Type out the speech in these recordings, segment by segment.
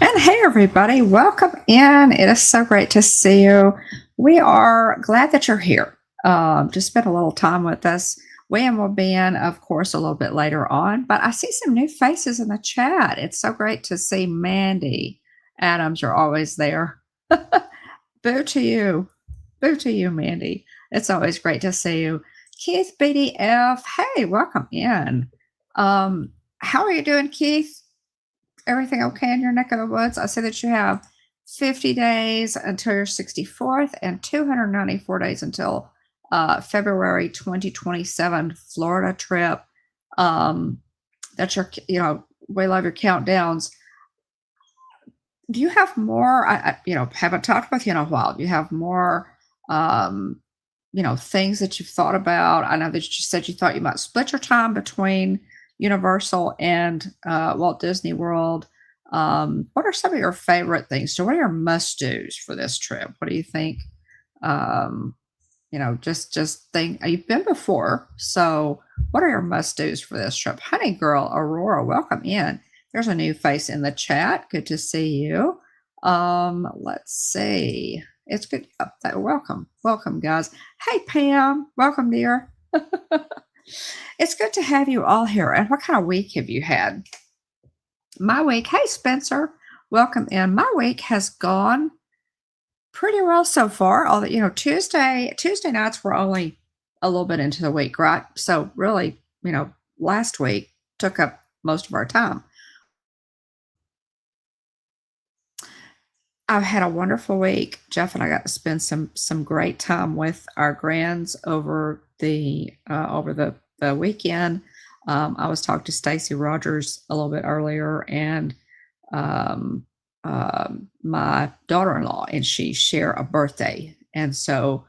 And hey, everybody, welcome in. It is so great to see you. We are glad that you're here to spend a little time with us. William will be in, of course, a little bit later on, but I see some new faces in the chat. It's so great to see Mandy Adams. You're always there. Boo to you. Boo to you, Mandy. It's always great to see you. Keith BDF, hey, welcome in. How are you doing, Keith? Everything okay in your neck of the woods? I see that you have 50 days until your 64th and 294 days until February 2027 Florida trip. That's your, we love your countdowns. Do you have more? I haven't talked with you in a while. Do you have more, things that you've thought about? I know that you said you thought you might split your time between Universal and Walt Disney World. What are some of your favorite things? So, what are your must-dos for this trip? What do you think? Just think you've been before. So, what are your must-dos for this trip? Honey girl, Aurora, welcome in. There's a new face in the chat. Good to see you. Let's see. It's good. Welcome, guys. Hey, Pam. Welcome, dear. It's good to have you all here. And what kind of week have you had? My week, hey, Spencer, welcome in. My week has gone pretty well so far. Although, Tuesday nights were only a little bit into the week, right? So really, last week took up most of our time. I've had a wonderful week. Jeff and I got to spend some great time with our grands over the weekend. I was talking to Stacy Rogers a little bit earlier, and my daughter-in-law and she share a birthday, and so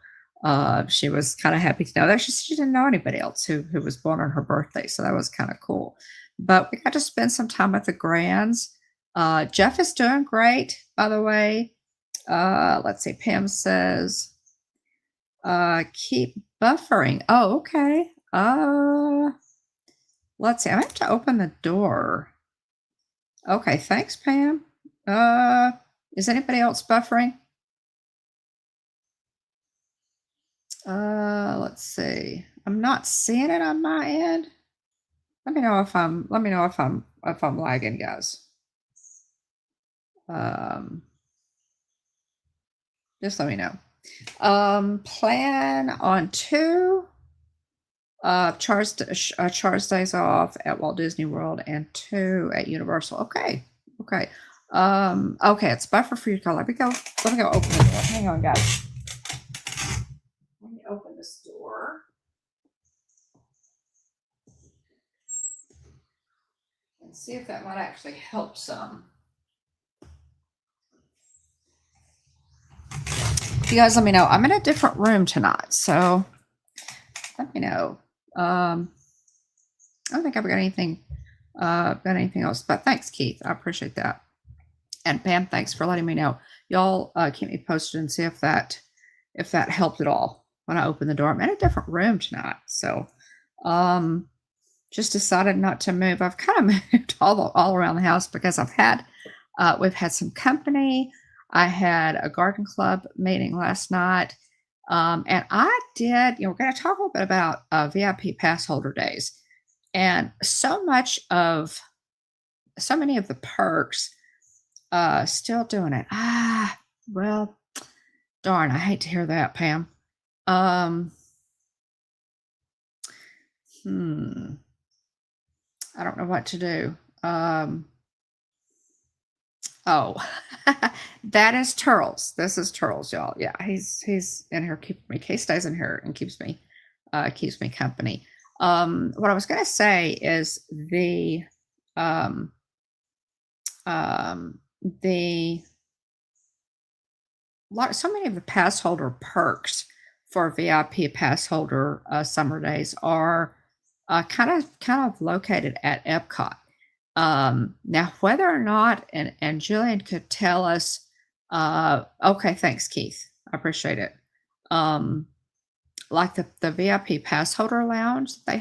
she was kind of happy to know that she didn't know anybody else who was born on her birthday, so that was kind of cool. But we got to spend some time with the grands. Jeff is doing great, by the way. Let's see. Pam says, keep buffering. Oh, okay. Let's see. I have to open the door. Okay. Thanks, Pam. Is anybody else buffering? Let's see. I'm not seeing it on my end. Let me know if I'm lagging, guys. Just let me know. Plan on 2 charge days off at Walt Disney World and 2 at Universal. Okay. Okay, it's buffer for you to go. Let me go open the door. Hang on, guys. Let me open this door. And see if that might actually help some. You guys let me know. I'm in a different room tonight, so let me know. I don't think I've got anything else, but thanks, Keith. I appreciate that. And Pam, thanks for letting me know. Y'all keep me posted and see if that helped at all when I open the door. I'm in a different room tonight, so just decided not to move. I've kind of moved all around the house because we've had some company. I had a garden club meeting last night. And I did, we're going to talk a little bit about VIP Passholder days. And so many of the perks still doing it. Well, darn, I hate to hear that, Pam. I don't know what to do. Oh, that is Turles. This is Turles, y'all. Yeah, he's in here keeping me. He stays in here and keeps me company. What I was going to say is so many of the Passholder perks for VIP Passholder summer days are kind of located at Epcot. Now, whether or not, and Jillian could tell us, okay, thanks, Keith. I appreciate it. Like the VIP Passholder Lounge they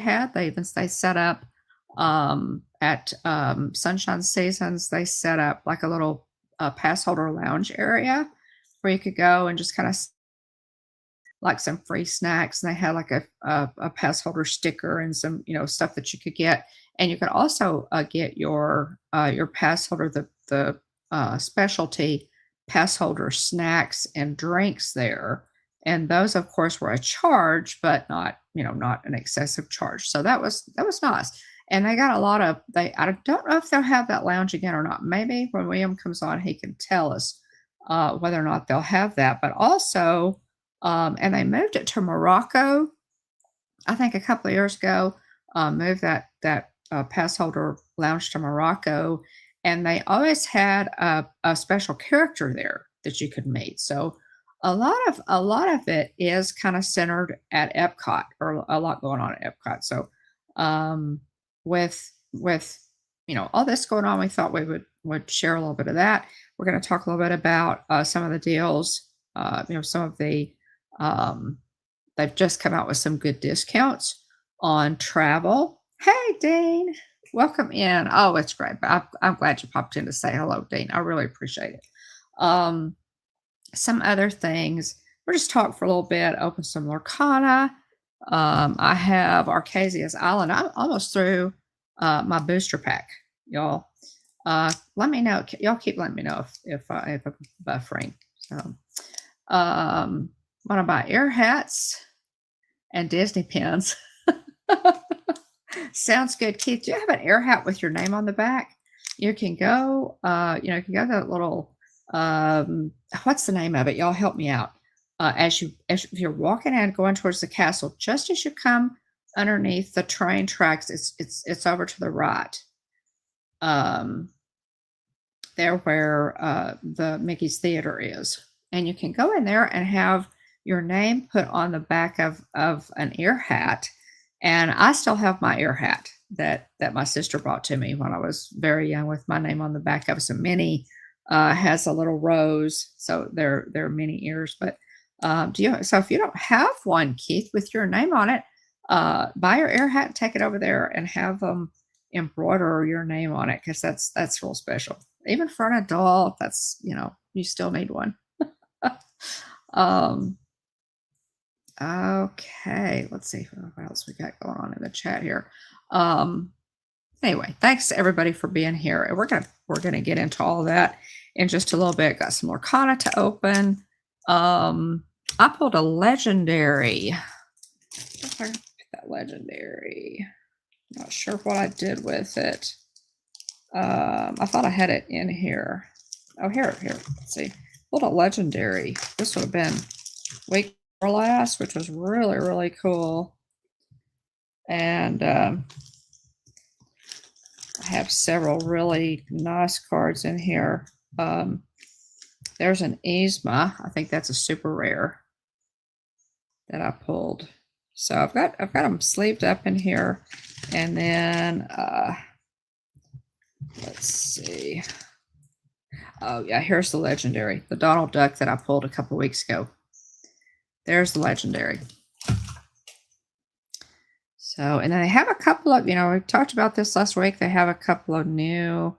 set up at Sunshine Seasons. They set up like a little Passholder lounge area where you could go and just kind of like some free snacks, and they had like a pass holder sticker and some, stuff that you could get. And you could also get your pass holder, the specialty pass holder snacks and drinks there. And those, of course, were a charge, but not, not an excessive charge. So that was nice. And they got a lot of I don't know if they'll have that lounge again or not. Maybe when William comes on, he can tell us whether or not they'll have that. But also, and they moved it to Morocco, I think a couple of years ago. Moved that pass holder lounge to Morocco, and they always had a special character there that you could meet. So a lot of it is kind of centered at Epcot, or a lot going on at Epcot. So um, with all this going on, we thought we would share a little bit of that. We're going to talk a little bit about some of the deals. Some of the they've just come out with some good discounts on travel. Hey, Dean, welcome in. Oh, it's great. I'm glad you popped in to say hello, Dean. I really appreciate it. Some other things. We'll just talk for a little bit, open some Lorcana. I have Arcasia's Island. I'm almost through my booster pack, y'all. Let me know. Y'all keep letting me know if I'm buffering. So, want to buy air hats and Disney pins. Sounds good, Keith. Do you have an air hat with your name on the back? You can go. You can go to that little. What's the name of it? Y'all help me out. As you're walking in, going towards the castle, just as you come underneath the train tracks, it's over to the right. There where the Mickey's Theater is, and you can go in there and have your name put on the back of an ear hat. And I still have my ear hat that my sister brought to me when I was very young, with my name on the back of it. So Minnie has a little rose, so they're mini ears. But so if you don't have one, Keith, with your name on it, buy your ear hat, take it over there, and have them embroider your name on it, because that's real special. Even for an adult, that's you still need one. Okay, let's see what else we got going on in the chat here. Anyway, thanks everybody for being here, and we're gonna get into all of that in just a little bit. Got some more Kana to open. I pulled a legendary. If I can pick that legendary, not sure what I did with it. I thought I had it in here. Oh, here. Let's see. Pulled a legendary. This would have been week before last, which was really, really cool. And I have several really nice cards in here. There's an Yzma. I think that's a super rare that I pulled. So I've got them sleeved up in here. And then let's see. Oh yeah, here's the legendary, the Donald Duck that I pulled a couple weeks ago. There's the legendary. So, and then they have a couple of, we talked about this last week. They have a couple of new,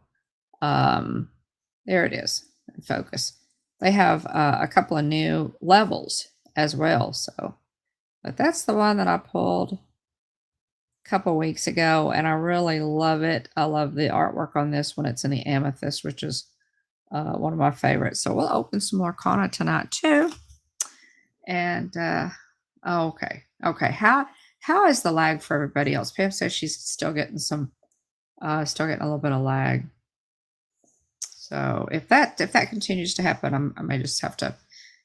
there it is, in focus. They have a couple of new levels as well. So, but that's the one that I pulled a couple weeks ago, and I really love it. I love the artwork on this one. It's in the amethyst, which is one of my favorites. So we'll open some more Kana tonight too. And okay. How is the lag for everybody else? Pam says she's still getting a little bit of lag. So if that continues to happen, I may just have to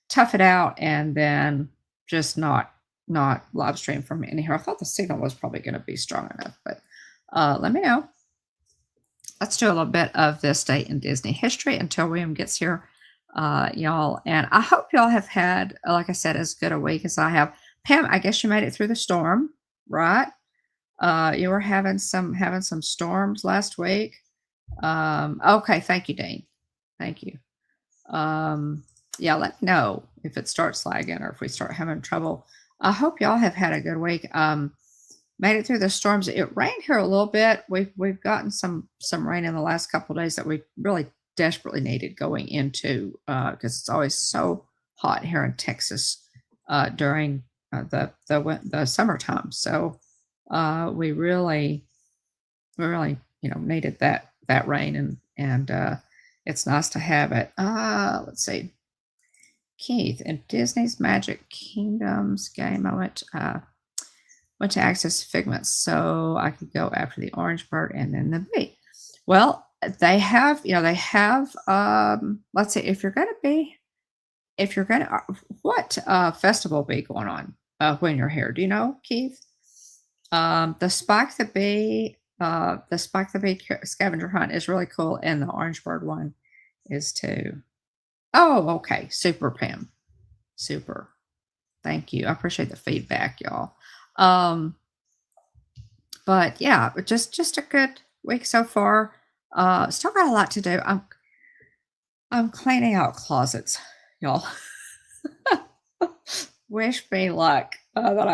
tough it out and then just not live stream from in here. I thought the signal was probably going to be strong enough, but let me know. Let's do a little bit of this day in Disney history until William gets here, y'all. And I hope y'all have had, like I said, as good a week as I have. Pam, I guess you made it through the storm, right? You were having some storms last week. Okay, thank you, Dean. Thank you. Yeah, let me know if it starts lagging or if we start having trouble. I hope y'all have had a good week. Made it through the storms. It rained here a little bit. We've gotten some rain in the last couple of days that we really desperately needed going into because it's always so hot here in Texas during the summertime. So we really needed that rain, and it's nice to have it. Let's see, Keith in Disney's Magic Kingdoms game. I went to access Figments so I could go after the orange bird and then the bee. Well, they have, let's see, what festival be going on when you're here? Do you know, Keith? The Spike the Bee scavenger hunt is really cool, and the orange bird one is too. Oh, okay. Super, Pam. Super. Thank you. I appreciate the feedback, y'all. But yeah, just a good week so far. Still got a lot to do. I'm cleaning out closets, y'all. Wish me luck that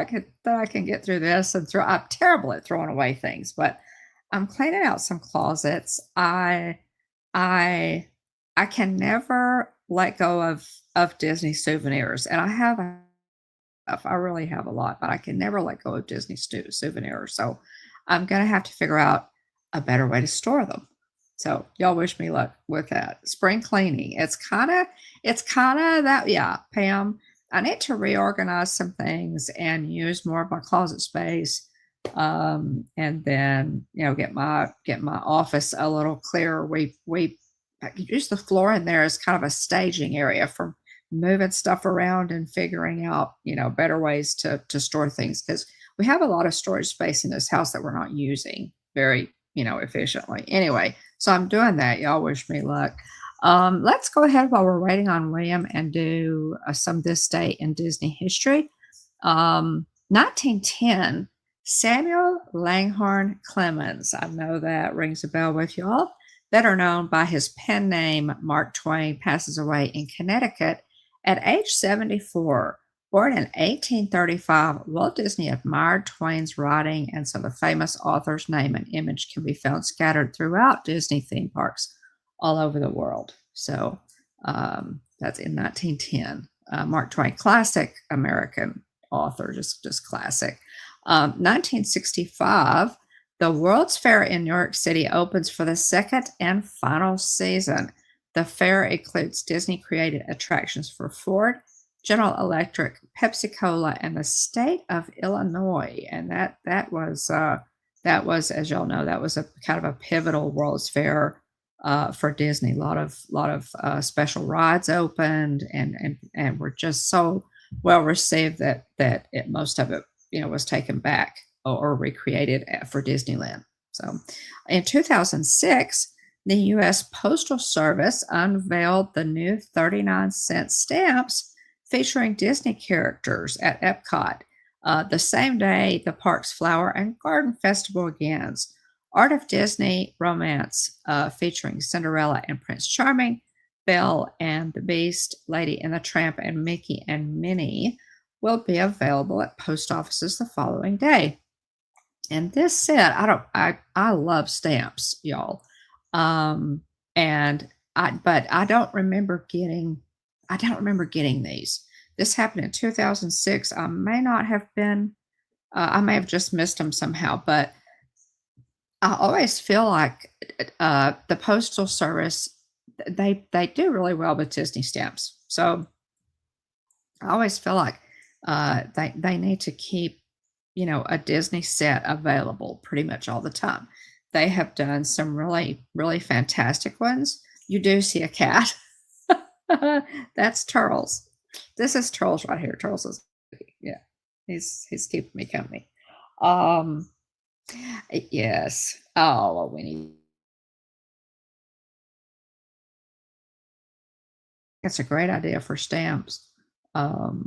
I can get through this and throw. I'm terrible at throwing away things, but I'm cleaning out some closets. I can never let go of Disney souvenirs, and I really have a lot, but I can never let go of Disney souvenirs. So I'm gonna have to figure out a better way to store them. So y'all wish me luck with that. Spring cleaning. It's kind of that. Yeah, Pam. I need to reorganize some things and use more of my closet space. And then get my office a little clearer. We use the floor in there as kind of a staging area for moving stuff around and figuring out better ways to store things, because we have a lot of storage space in this house that we're not using very efficiently. Anyway, so I'm doing that. Y'all wish me luck. Let's go ahead while we're waiting on William and do some this day in Disney history. 1910, Samuel Langhorne Clemens. I know that rings a bell with y'all. Better known by his pen name, Mark Twain, passes away in Connecticut at age 74. Born in 1835, Walt Disney admired Twain's writing, and so the famous author's name and image can be found scattered throughout Disney theme parks all over the world. So that's in 1910. Mark Twain, classic American author, just classic. 1965, the World's Fair in New York City opens for the second and final season. The fair includes Disney-created attractions for Ford, General Electric, Pepsi-Cola, and the state of Illinois. And that was, as y'all know, that was a kind of a pivotal World's Fair for Disney. A lot of special rides opened, and were just so well received that most of it was taken back or recreated for Disneyland. So in 2006, the U.S. Postal Service unveiled the new 39-cent stamps featuring Disney characters at Epcot. The same day, the park's Flower and Garden Festival begins. Art of Disney romance featuring Cinderella and Prince Charming, Belle and the Beast, Lady and the Tramp, and Mickey and Minnie will be available at post offices the following day. And this said, I love stamps, y'all. But I don't remember getting these. This happened in 2006. I may not have been, I may have just missed them somehow, but I always feel like the Postal Service, they do really well with Disney stamps. So I always feel like they need to keep a Disney set available pretty much all the time. They have done some really, really fantastic ones. You do see a cat. That's Turles. This is Turles right here. Turles is, yeah, he's keeping me company. Yes. Oh, well, we need. That's a great idea for stamps. Oh,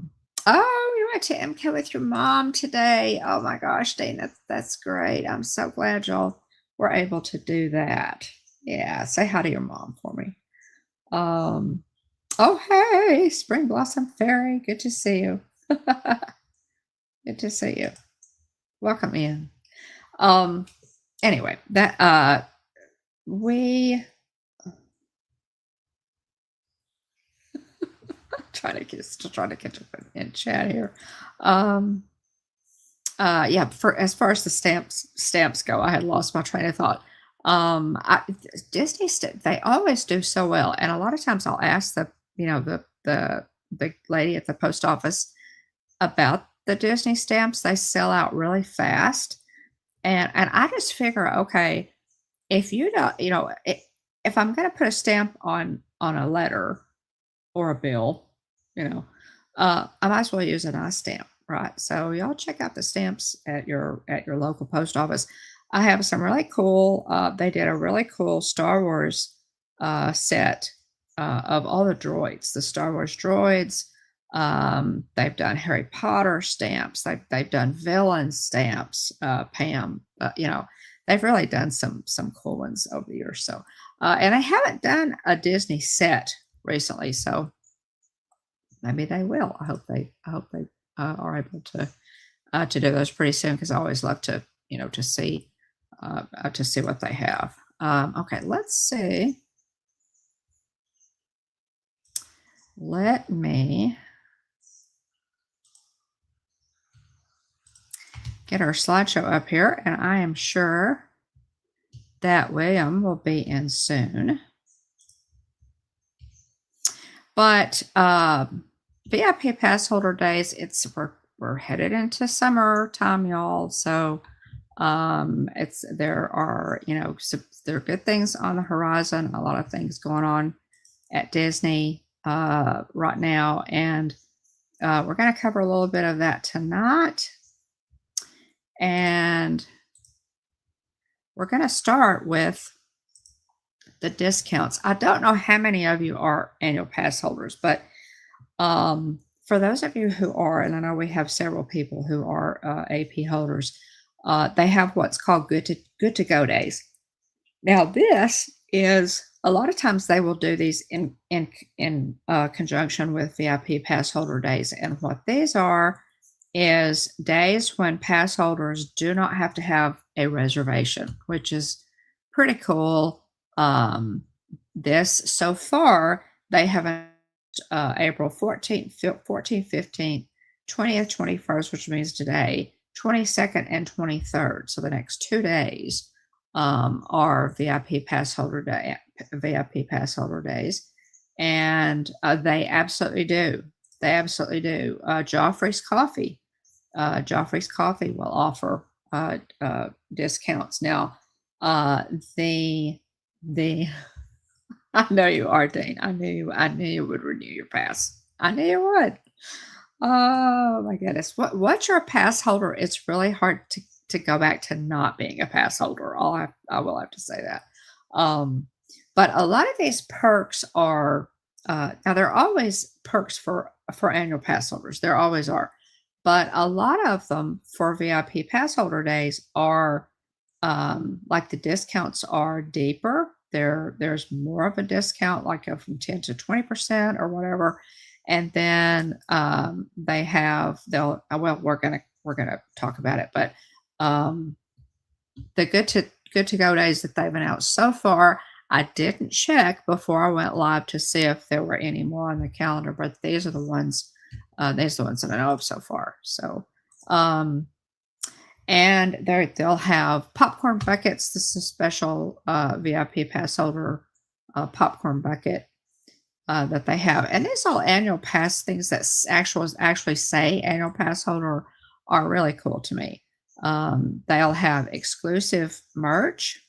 you went to MK with your mom today. Oh my gosh, Dean, that's great. I'm so glad y'all were able to do that. Yeah, say hi to your mom for me. Oh, hey, Spring Blossom Fairy. Good to see you. Good to see you. Welcome in. Anyway, that we still trying to catch up in chat here. Yeah, for as far as the stamps go, I had lost my train of thought. Disney they always do so well, and a lot of times I'll ask the lady at the post office about the Disney stamps. They sell out really fast, and I just figure, okay, if you don't, if I'm going to put a stamp on a letter or a bill, I might as well use a nice stamp, right? So y'all check out the stamps at your local post office. I have some really cool. They did a really cool Star Wars set of all the droids, the Star Wars droids. They've done Harry Potter stamps. They've done villain stamps. Pam, they've really done some cool ones over the years. So, and I haven't done a Disney set recently, so maybe they will. I hope they are able to do those pretty soon, because I always love to to see what they have. Okay, let's see. Let me get our slideshow up here, and I am sure that William will be in soon. But VIP pass holder days, we're headed into summertime, y'all. So there are good things on the horizon, a lot of things going on at Disney right now, and we're going to cover a little bit of that tonight. And we're going to start with the discounts. I don't know how many of you are annual pass holders, but for those of you who are, and I know we have several people who are AP holders, they have what's called good to go days. Now, this is a lot of times they will do these in conjunction with VIP pass holder days, and what these are is days when pass holders do not have to have a reservation, which is pretty cool. This so far, they have April 14th, 15th, 20th, 21st, which means today, 22nd, and 23rd. So the next 2 days are VIP pass holder days, and they absolutely do. They absolutely do. Joffrey's Coffee will offer discounts. Now, the I know you are, Dean. I knew you would renew your pass. I knew you would. Oh my goodness. What's your pass holder? It's really hard to go back to not being a pass holder. I will have to say that. But a lot of these perks are now there are always perks for annual pass holders. There always are. But a lot of them for VIP pass holder days are like the discounts are deeper. There's more of a discount, like from 10 to 20% or whatever. And then we're gonna talk about it, but the good to go days that they've announced so far, I didn't check before I went live to see if there were any more on the calendar, but these are the ones that I know of so far. So and they'll have popcorn buckets. This is a special VIP pass holder popcorn bucket that they have. And these all annual pass things that actually say annual pass holder are really cool to me. They'll have exclusive merch,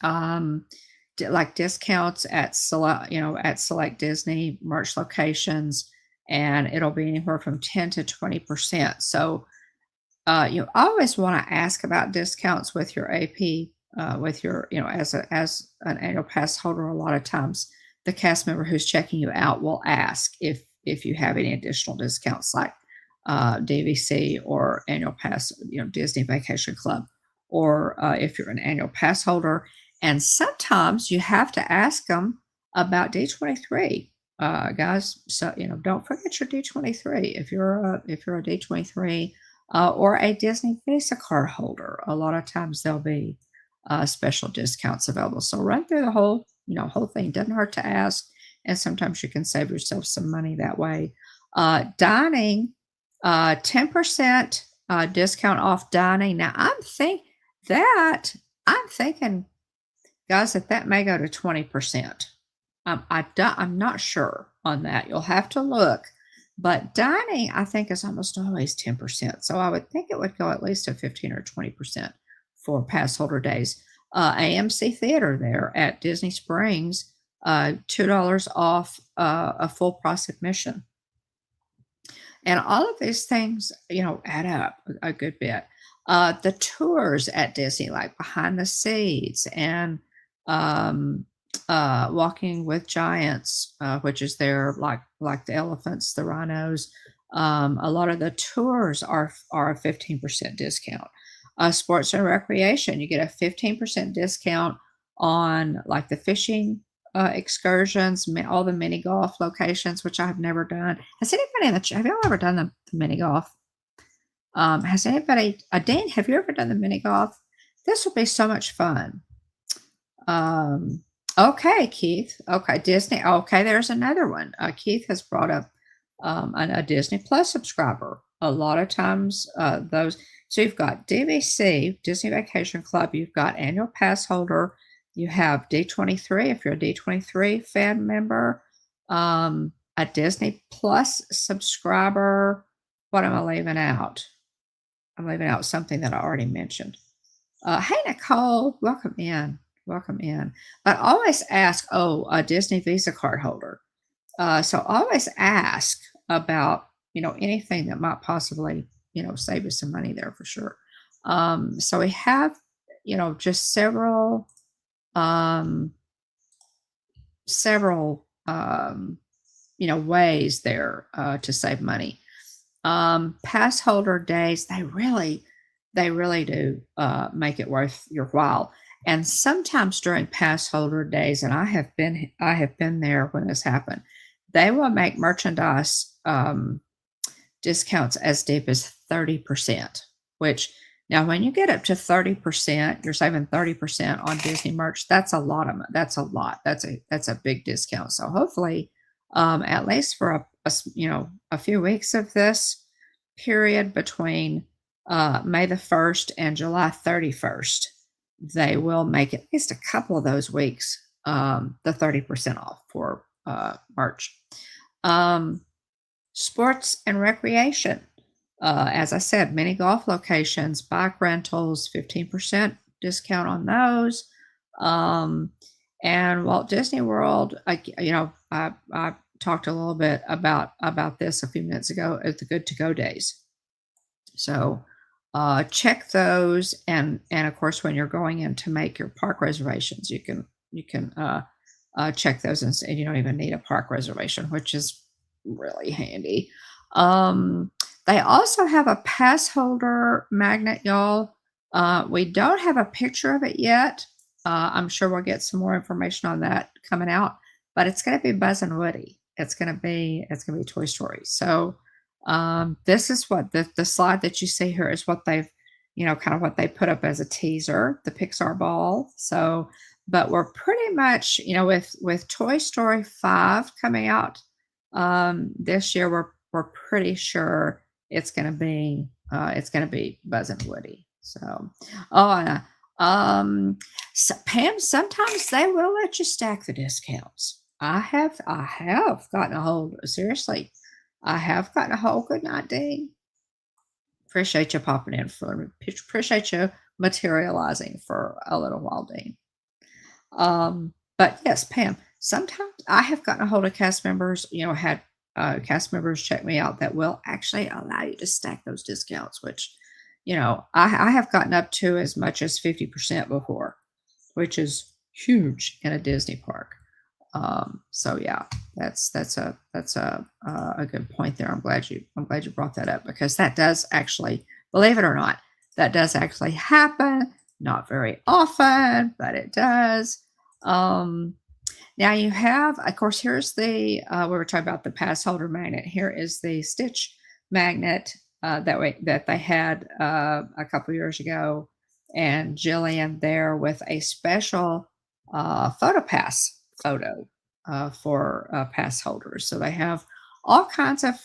like discounts at select Disney merch locations, and it'll be anywhere from 10 to 20%. So you always want to ask about discounts with your AP, with your, as an annual pass holder. A lot of times the cast member who's checking you out will ask if you have any additional discounts, like DVC or annual pass, Disney Vacation Club, or if you're an annual pass holder. And sometimes you have to ask them about D23, guys. So don't forget your D23 if you're a D23 or a Disney Visa card holder. A lot of times there'll be special discounts available. So run through the whole thing. Doesn't hurt to ask. and sometimes you can save yourself some money that way. Dining, 10% discount off dining. Now I'm thinking, guys, that may go to 20%. I'm not sure on that. You'll have to look. But dining, I think, is almost always 10%. So I would think it would go at least to 15 or 20% for pass holder days. AMC Theater there at Disney Springs, $2 off a full price admission. And all of these things, add up a good bit. The tours at Disney, like behind the seats and walking with giants, which is there, like the elephants, the rhinos. A lot of the tours are a 15% discount. Sports and recreation, you get a 15% discount on like the fishing excursions, all the mini golf locations, which I have never done. Has anybody have y'all ever done the mini golf? Has anybody, Dean, have you ever done the mini golf? This will be so much fun. Okay, Keith. Okay, Disney. Okay, there's another one. Keith has brought up a Disney Plus subscriber. A lot of times, those. So you've got DVC, Disney Vacation Club. You've got annual pass holder. You have D23 if you're a D23 fan member. A Disney Plus subscriber. What am I leaving out? I'm leaving out something that I already mentioned. Hey, Nicole, welcome in. Welcome in. But always ask, a Disney Visa card holder. So always ask about, anything that might possibly, save you some money there for sure. So we have, just several, ways there to save money. Pass holder days, they really do make it worth your while. And sometimes during pass holder days, and I have been there when this happened, they will make merchandise discounts as deep as 30%, which now when you get up to 30%, you're saving 30% on Disney merch. That's a lot. That's a big discount. So hopefully, at least for a few weeks of this period between May the 1st and July 31st, they will make at least a couple of those weeks the 30% off for March. Sports and recreation. As I said, mini golf locations, bike rentals, 15% discount on those. And Walt Disney World, I talked a little bit about this a few minutes ago at the Good to Go days. So check those, and of course, when you're going in to make your park reservations, you can check those, and you don't even need a park reservation, which is really handy. They also have a pass holder magnet, y'all. We don't have a picture of it yet. I'm sure we'll get some more information on that coming out, but it's going to be Buzz and Woody. It's going to be Toy Story. So this is what the slide that you see here is what they've, kind of what they put up as a teaser, the Pixar ball. So, but we're pretty much, with Toy Story 5 coming out this year, we're pretty sure it's going to be Buzz and Woody. So, so Pam, sometimes they will let you stack the discounts. I have gotten a hold. Seriously, I have gotten a hold. Good night, Dean. Appreciate you popping in for me. Appreciate you materializing for a little while, Dean. But yes, Pam, sometimes I have gotten a hold of cast members, had cast members check me out that will actually allow you to stack those discounts, which, I have gotten up to as much as 50% before, which is huge in a Disney park. So yeah, that's a good point there. I'm glad you brought that up, because that does actually, believe it or not, that does actually happen. Not very often, but it does. Now you have, of course, here's the, we were talking about the pass holder magnet. Here is the Stitch magnet that they had a couple years ago, and Jillian there with a special photo pass photo for pass holders. So they have all kinds of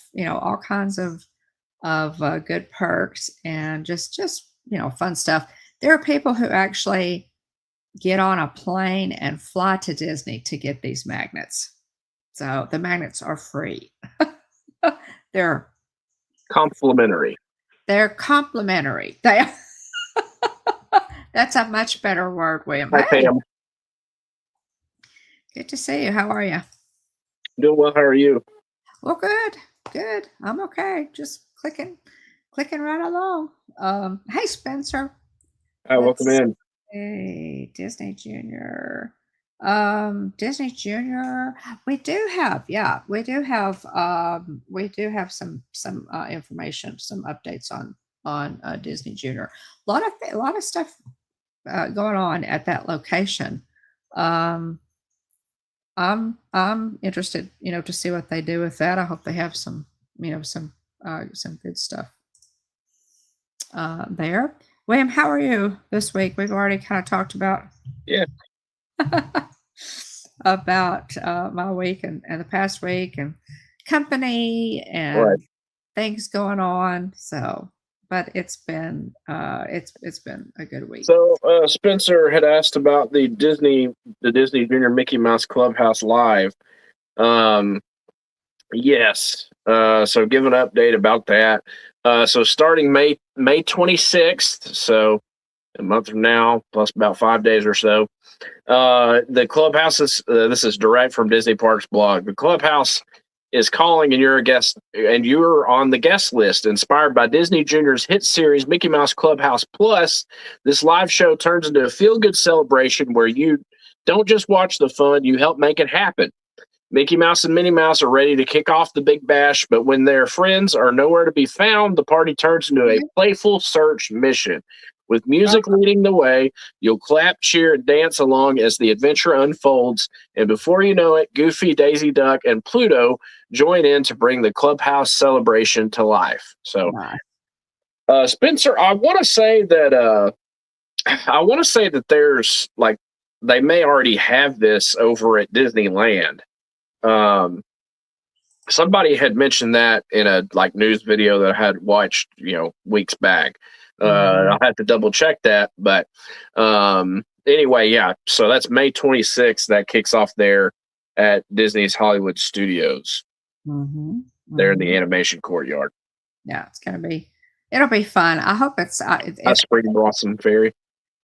good perks and just fun stuff. There are people who actually get on a plane and fly to Disney to get these magnets. So the magnets are free. they're complimentary. They're complimentary. That's a much better word, William. Hi, Hey, Pam. good to see you. How are you? Doing well. How are you? Well, good. I'm okay. Just clicking right along. Hey, Spencer. Hi, welcome in. Hey, Disney Junior. Disney Junior. We do have some information, some updates on Disney Junior. A lot of stuff going on at that location. I'm interested, to see what they do with that. I hope they have some good stuff there. William, how are you this week? We've already kind of talked about about my week and the past week and company and things going on. So, but it's been a good week. So Spencer had asked about the Disney Junior Mickey Mouse Clubhouse Live. Yes. So give an update about that. So starting May 26th, so a month from now, plus about 5 days or so. The Clubhouse is this is direct from Disney Parks blog. The Clubhouse is calling, and you're a guest, and you're on the guest list. Inspired by Disney Junior's hit series Mickey Mouse Clubhouse Plus, this live show turns into a feel-good celebration where you don't just watch the fun, you help make it happen. Mickey Mouse and Minnie Mouse are ready to kick off the Big Bash, but when their friends are nowhere to be found, the party turns into a playful search mission. With music leading the way, you'll clap, cheer, and dance along as the adventure unfolds. And before you know it, Goofy, Daisy Duck, and Pluto join in to bring the Clubhouse celebration to life. So, Spencer, I want to say that there's they may already have this over at Disneyland. Somebody had mentioned that in a news video that I had watched, weeks back. I'll have to double check that, but anyway, yeah. So that's May 26th. That kicks off there at Disney's Hollywood Studios. There in the animation courtyard. Yeah, it'll be fun. I hope it's Spring Blossom Fairy.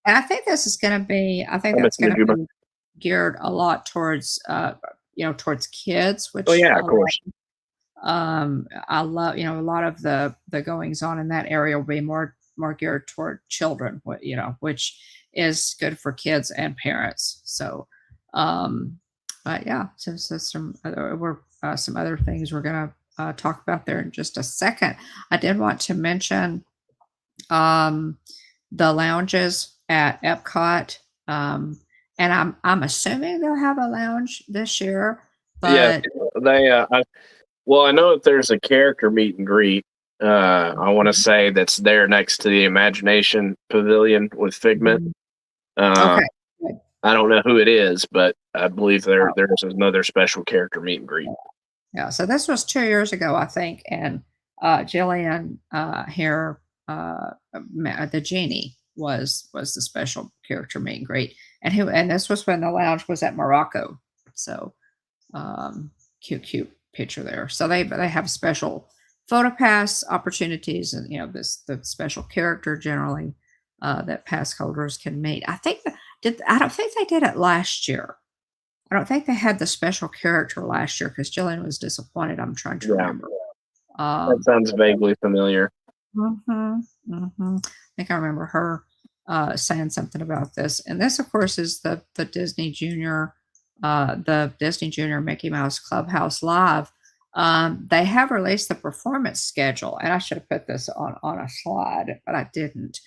And I think this is going to be. I think that's going to be geared a lot towards towards kids. Which of course. I love, a lot of the goings on in that area will be more geared toward children, which is good for kids and parents. So, but yeah, so some other things we're going to talk about there in just a second. I did want to mention the lounges at Epcot, and I'm assuming they'll have a lounge this year. But yeah, they. I know that there's a character meet and greet. I want to say that's there next to the Imagination Pavilion with Figment. Okay. I don't know who it is, but I believe there's another special character meet and greet. Yeah. So this was 2 years ago, I think, and Jillian here, the genie was the special character meet and greet, and this was when the lounge was at Morocco. So cute picture there. So they have special photo pass opportunities, and the special character generally that pass holders can meet. I don't think they did it last year. I don't think they had the special character last year because Jillian was disappointed. I'm trying to remember. That sounds vaguely familiar. I think I remember her saying something about this. And this, of course, is the Disney Junior Mickey Mouse Clubhouse Live. They have released the performance schedule, and I should have put this on a slide, but I didn't.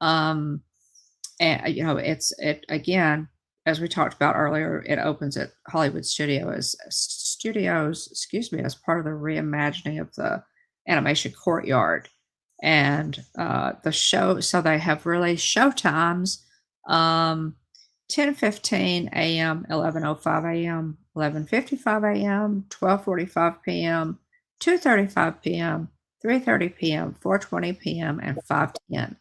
And it's again, as we talked about earlier, it opens at Hollywood Studios, as part of the reimagining of the animation courtyard. And the show, so they have released show times, 10:15 a.m., 11:05 a.m., 11:55 a.m., 12:45 p.m., 2:35 p.m., 3:30 p.m., 4:20 p.m., and 5:10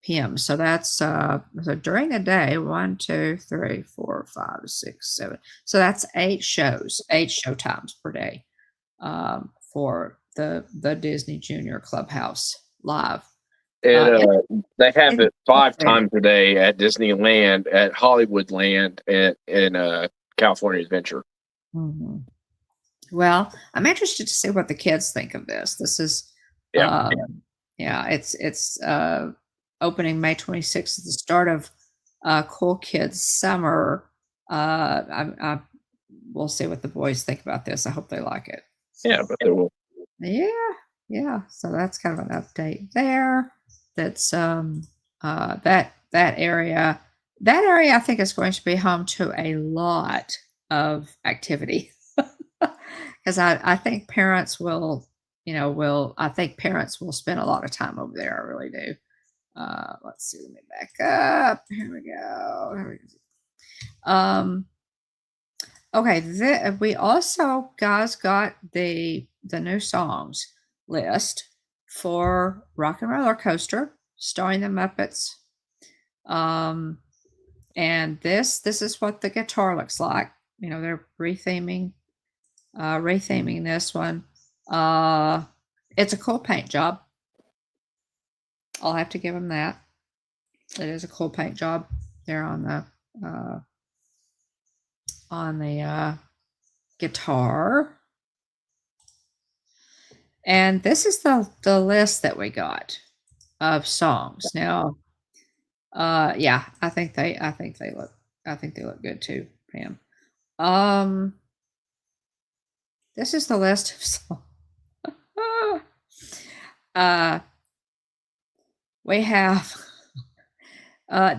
p.m. So that's so during the day, 1, 2, 3, 4, 5, 6, 7. So that's 8 shows, 8 show times per day for the Disney Junior Clubhouse Live. They have It's it 5 frustrating. times a day at Disneyland, at Hollywoodland, and in California Adventure. Mhm. Well, I'm interested to see what the kids think of this. This is, Yeah. yeah, it's opening May 26th, the start of Cool Kids Summer. We'll see what the boys think about this. I hope they like it. Yeah, but they will. Yeah, yeah. So that's kind of an update there. That's that area. That area I think is going to be home to a lot of activity. Because I think parents will, I think parents will spend a lot of time over there. I really do. Let's see, let me back up. Here we go. Here we go. Okay, we also guys got the new songs list for Rock and Roller Coaster starring the Muppets. And this is what the guitar looks like. They're retheming this one. It's a cool paint job. I'll have to give them that. It is a cool paint job there on the guitar. And this is the list that we got of songs. Now, yeah, I think they look good too, Pam. This is the list of songs. We have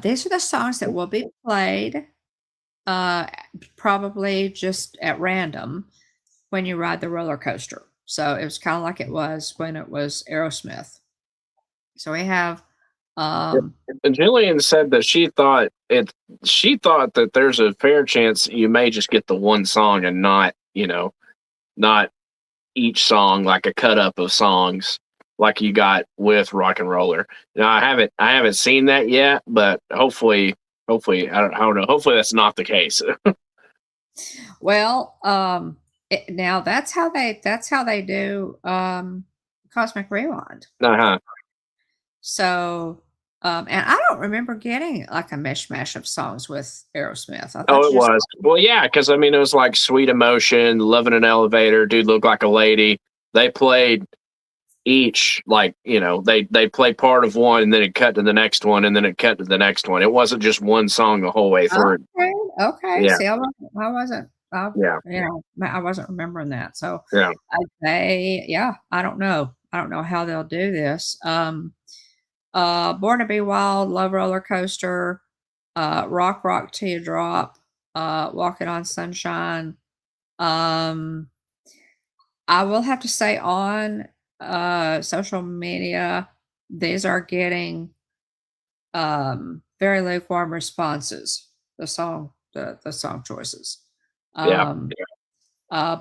these are the songs that will be played probably just at random when you ride the roller coaster. So it was kind of like it was when it was Aerosmith. So we have And Jillian said that she thought that there's a fair chance you may just get the one song and not each song, like a cut up of songs like you got with Rock and Roller. Now I haven't seen that yet, but hopefully I don't know. Hopefully that's not the case. well, now that's how they do Cosmic Rewind. Uh-huh. So and I don't remember getting like a mishmash of songs with Aerosmith. I thought Oh, you it just was. Well, yeah, because I mean, it was like Sweet Emotion, Love in an Elevator, Dude Look Like a Lady. They played each, like, they played part of one and then it cut to the next one and then it cut to the next one. It wasn't just one song the whole way through. okay. Yeah, See, I yeah, I wasn't remembering that. So yeah. I don't know. I don't know how they'll do this. Born to Be Wild, Love Roller Coaster, Rock Till You Drop, Walking on Sunshine. I will have to say on social media, these are getting very lukewarm responses. The song choices. Yeah.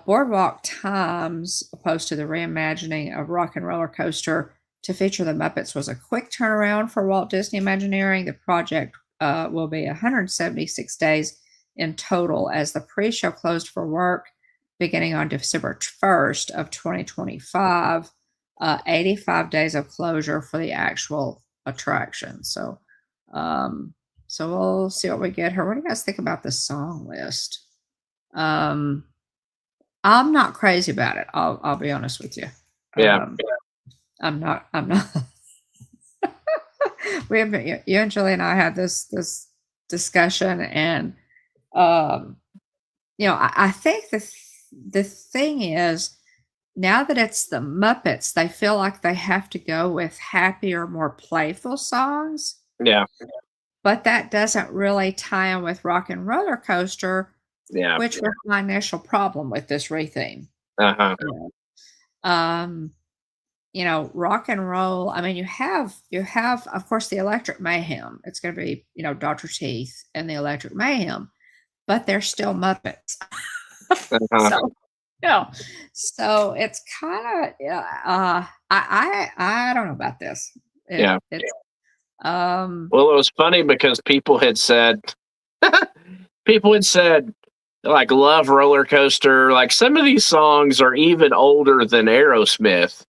Boardwalk Times posted the reimagining of Rock and Roller Coaster to feature the Muppets was a quick turnaround for Walt Disney Imagineering. The project will be 176 days in total as the pre-show closed for work beginning on December 1st of 2025. 85 days of closure for the actual attraction. So we'll see what we get here. What do you guys think about the song list? I'm not crazy about it. I'll be honest with you. Yeah. I'm not. You and Julie and I had this discussion, and I think the thing is now that it's the Muppets, they feel like they have to go with happier, more playful songs. Yeah. But that doesn't really tie in with Rock and Roller Coaster, Yeah. which was my initial problem with this retheme. Uh-huh. Rock and roll. I mean, you have, of course, the Electric Mayhem. It's going to be, Dr. Teeth and the Electric Mayhem, but they're still Muppets. Uh-huh. So, so it's kind of, I don't know about this. Yeah. It's, Well, it was funny because people had said like Love Roller Coaster, like some of these songs are even older than Aerosmith.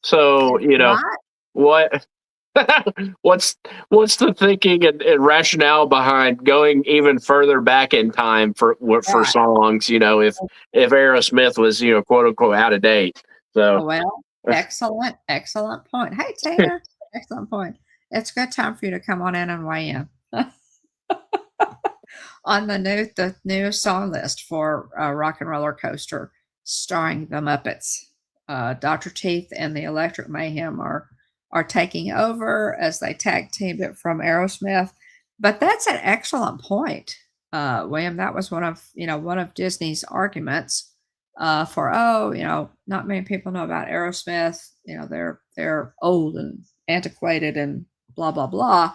So, right. what what's the thinking and rationale behind going even further back in time for Right. songs, if Aerosmith was, quote unquote out of date. So Oh, well, excellent point. Hey, Tina, excellent point. It's a good time for you to come on in and weigh in on the new song list for Rock and Roller Coaster, starring the Muppets. Dr. Teeth and the Electric Mayhem are taking over as they tag team it from Aerosmith. But that's an excellent point, William. That was one of Disney's arguments for not many people know about Aerosmith. They're old and antiquated and blah blah blah.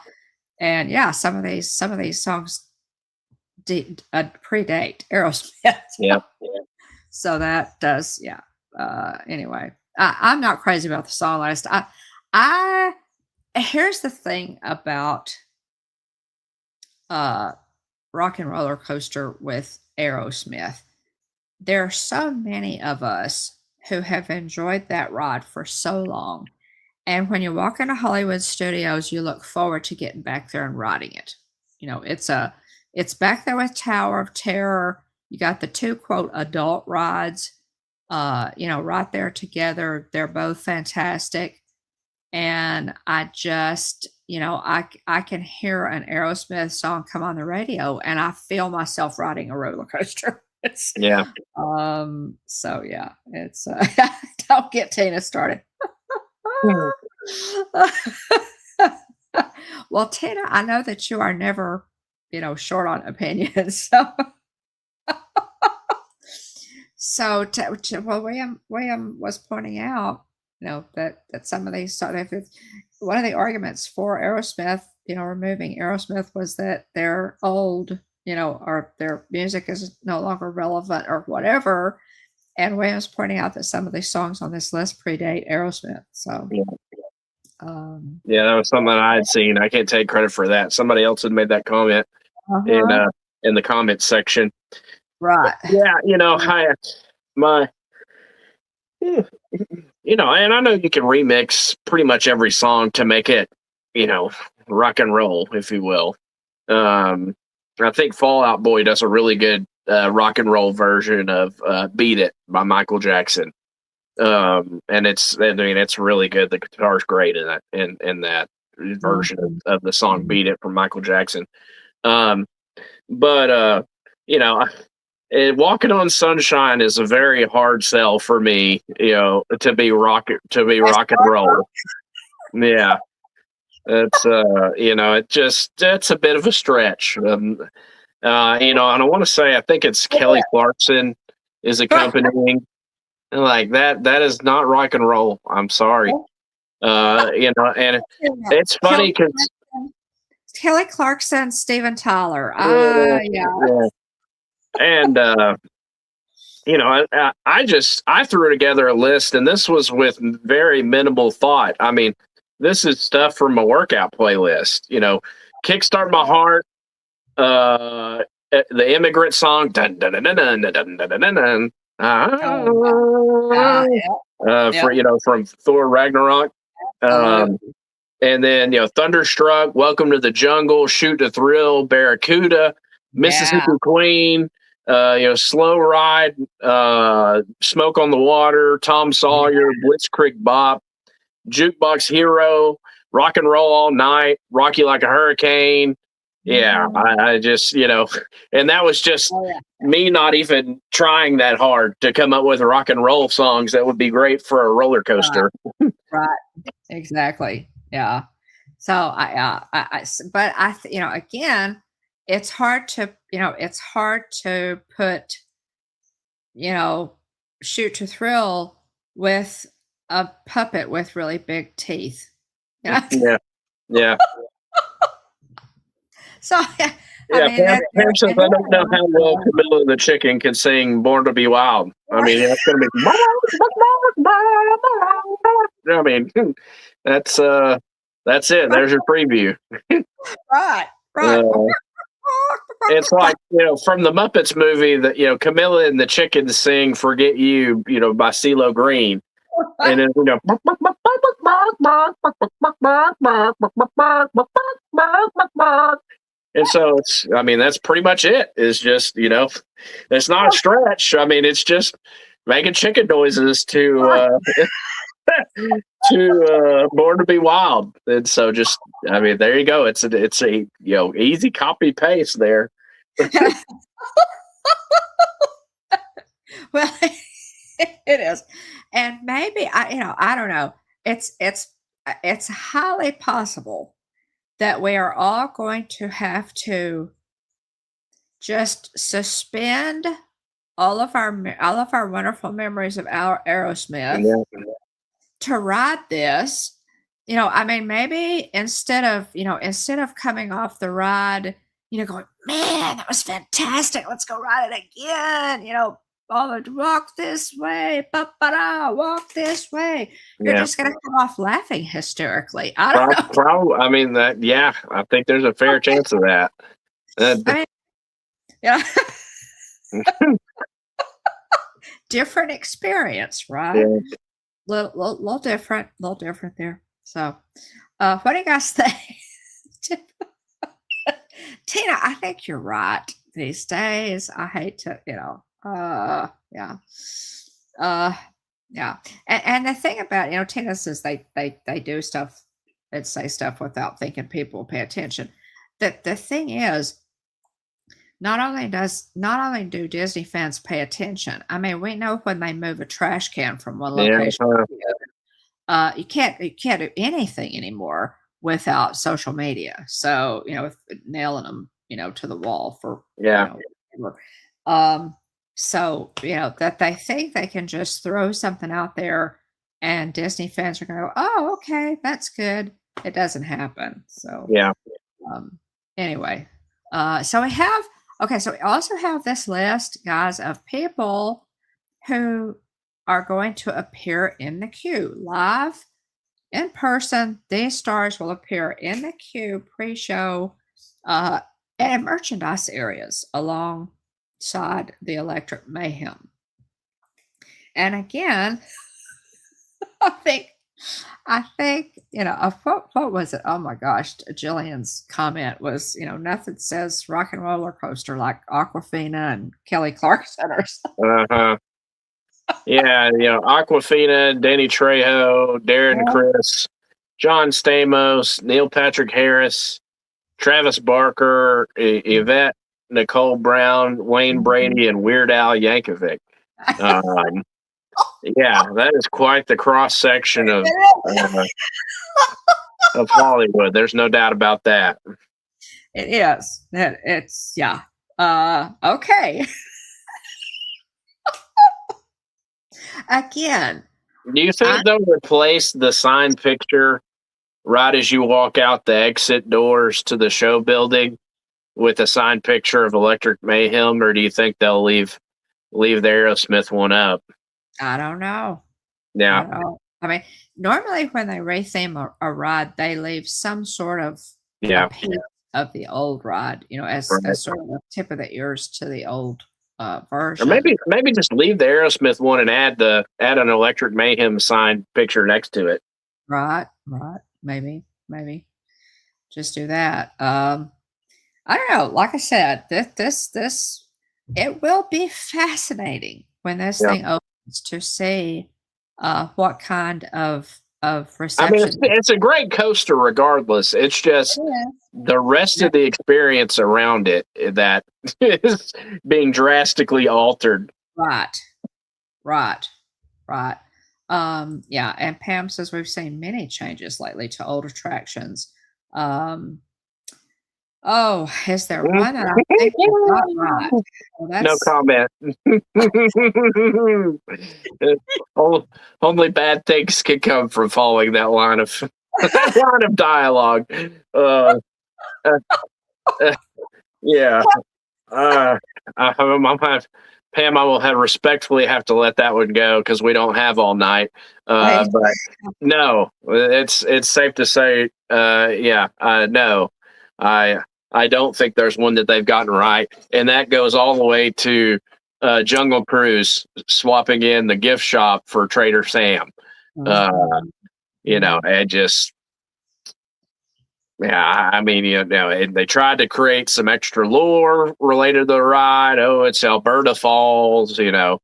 And yeah, some of these songs predate Aerosmith. yeah. So that does, yeah. Anyway, I'm not crazy about the song list. I here's the thing about uh, Rock and Roller Coaster with Aerosmith. There are so many of us who have enjoyed that ride for so long. And when you walk into Hollywood Studios, you look forward to getting back there and riding it. It's back there with Tower of Terror. You got the two quote adult rides, right there together. They're both fantastic. And I just, I can hear an Aerosmith song come on the radio and I feel myself riding a roller coaster. It's Yeah. so yeah, it's don't get Tina started. Well, Tina, I know that you are never, short on opinions. Well, William was pointing out, that some of these one of the arguments for Aerosmith, removing Aerosmith was that they're old, or their music is no longer relevant or whatever. And William's pointing out that some of these songs on this list predate Aerosmith. So, Yeah, that was something I had seen. I can't take credit for that. Somebody else had made that comment in the comments section. right. Yeah, and I know you can remix pretty much every song to make it, rock and roll, if you will. I think Fall Out Boy does a really good rock and roll version of "Beat It" by Michael Jackson. And it's really good. The guitar's great in that version of the song "Beat It" from Michael Jackson. But Walking on Sunshine is a very hard sell for me, to be rock and roll. Yeah. It's it's a bit of a stretch. And I want to say I think it's Kelly Clarkson is accompanying. Like that is not rock and roll. I'm sorry. And it's funny because Kelly Clarkson, Steven Tyler. yeah. And I threw together a list, and this was with very minimal thought. I mean, this is stuff from my workout playlist. Kickstart My Heart, the Immigrant Song, dun dun dun dun dun dun dun dun dun. From Thor Ragnarok, and then Thunderstruck, Welcome to the Jungle, Shoot to Thrill, Barracuda, Mississippi Queen, Slow Ride, Smoke on the Water, Tom Sawyer, Blitzkrieg Bop, Jukebox Hero, Rock and Roll All Night, Rock You Like a Hurricane. Yeah, I just, and that was just me not even trying that hard to come up with rock and roll songs that would be great for a roller coaster. Right. Exactly. Yeah. So but again, it's hard to put, Shoot to Thrill with a puppet with really big teeth. Yeah. So yeah, I Yeah, mean that, Pam says, and I don't know how well Camilla the chicken can sing Born to Be Wild. I mean, that's going to be. I mean, that's that's it. There's your preview. right, right. Uh, it's like, from the Muppets movie that, Camilla and the chicken sing Forget You, by CeeLo Green. And then, and so I mean, that's pretty much it. It's just, it's not a stretch. I mean, it's just making chicken noises to Born to Be Wild. And so just, I mean, there you go. It's a easy copy paste there. Well, it is, and maybe I don't know. It's highly possible that we are all going to have to just suspend all of our wonderful memories of our Aerosmith to ride this. I mean, maybe instead of coming off the ride, going, man, that was fantastic. Let's go ride it again. All the walk this way, walk this way. You're just gonna come off laughing hysterically. I don't know. Probably. I mean I think there's a fair chance of that. I mean, yeah. Different experience, right? Yeah. Little different there. So, what do you guys think? Tina, I think you're right. These days, I hate to, yeah. Yeah. And the thing about, Tina says they do stuff and say stuff without thinking people will pay attention. The thing is, not only do Disney fans pay attention. I mean, we know when they move a trash can from one location to the other. You can't do anything anymore without social media. So, nailing them, to the wall for so, that they think they can just throw something out there and Disney fans are going to go, oh, okay, that's good. It doesn't happen. So, anyway, so we also have this list, guys, of people who are going to appear in the queue live in person. These stars will appear in the queue pre-show and merchandise areas alongside the Electric Mayhem. And again, I think what was it? Oh my gosh, Jillian's comment was, nothing says rock and roller coaster like Aquafina and Kelly Clarkson or something. Yeah, Aquafina, Danny Trejo, Darren Criss, John Stamos, Neil Patrick Harris, Travis Barker, Yvette Nicole Brown, Wayne Brady, and Weird Al Yankovic. Yeah, that is quite the cross section of Hollywood. There's no doubt about that. It is. It's okay. Again, do you think they'll replace the sign picture right as you walk out the exit doors to the show building with a signed picture of Electric Mayhem, or do you think they'll leave the Aerosmith one up? I don't know. Yeah. I mean, normally when they retheme a ride, they leave some sort of piece of the old ride, as sort of the tip of the ears to the old version. Or maybe just leave the Aerosmith one and add an Electric Mayhem signed picture next to it. Right. Maybe. Just do that. I don't know. Like I said, this it will be fascinating when this thing opens to see what kind of reception. I mean, it's a great coaster regardless. It's just the rest of the experience around it that is being drastically altered. Right. And Pam says we've seen many changes lately to old attractions. Is there one? And I think you're not right. Well, no comment. Only bad things can come from following that line of dialogue. Yeah. Uh, I'm Pam, I will have respectfully have to let that one go because we don't have all night. Right. But no, it's safe to say, yeah, no, I I don't think there's one that they've gotten right, and that goes all the way to Jungle Cruise swapping in the gift shop for Trader Sam. Uh, Mhm. and just yeah, I mean, and they tried to create some extra lore related to the ride. Oh, it's Alberta Falls, and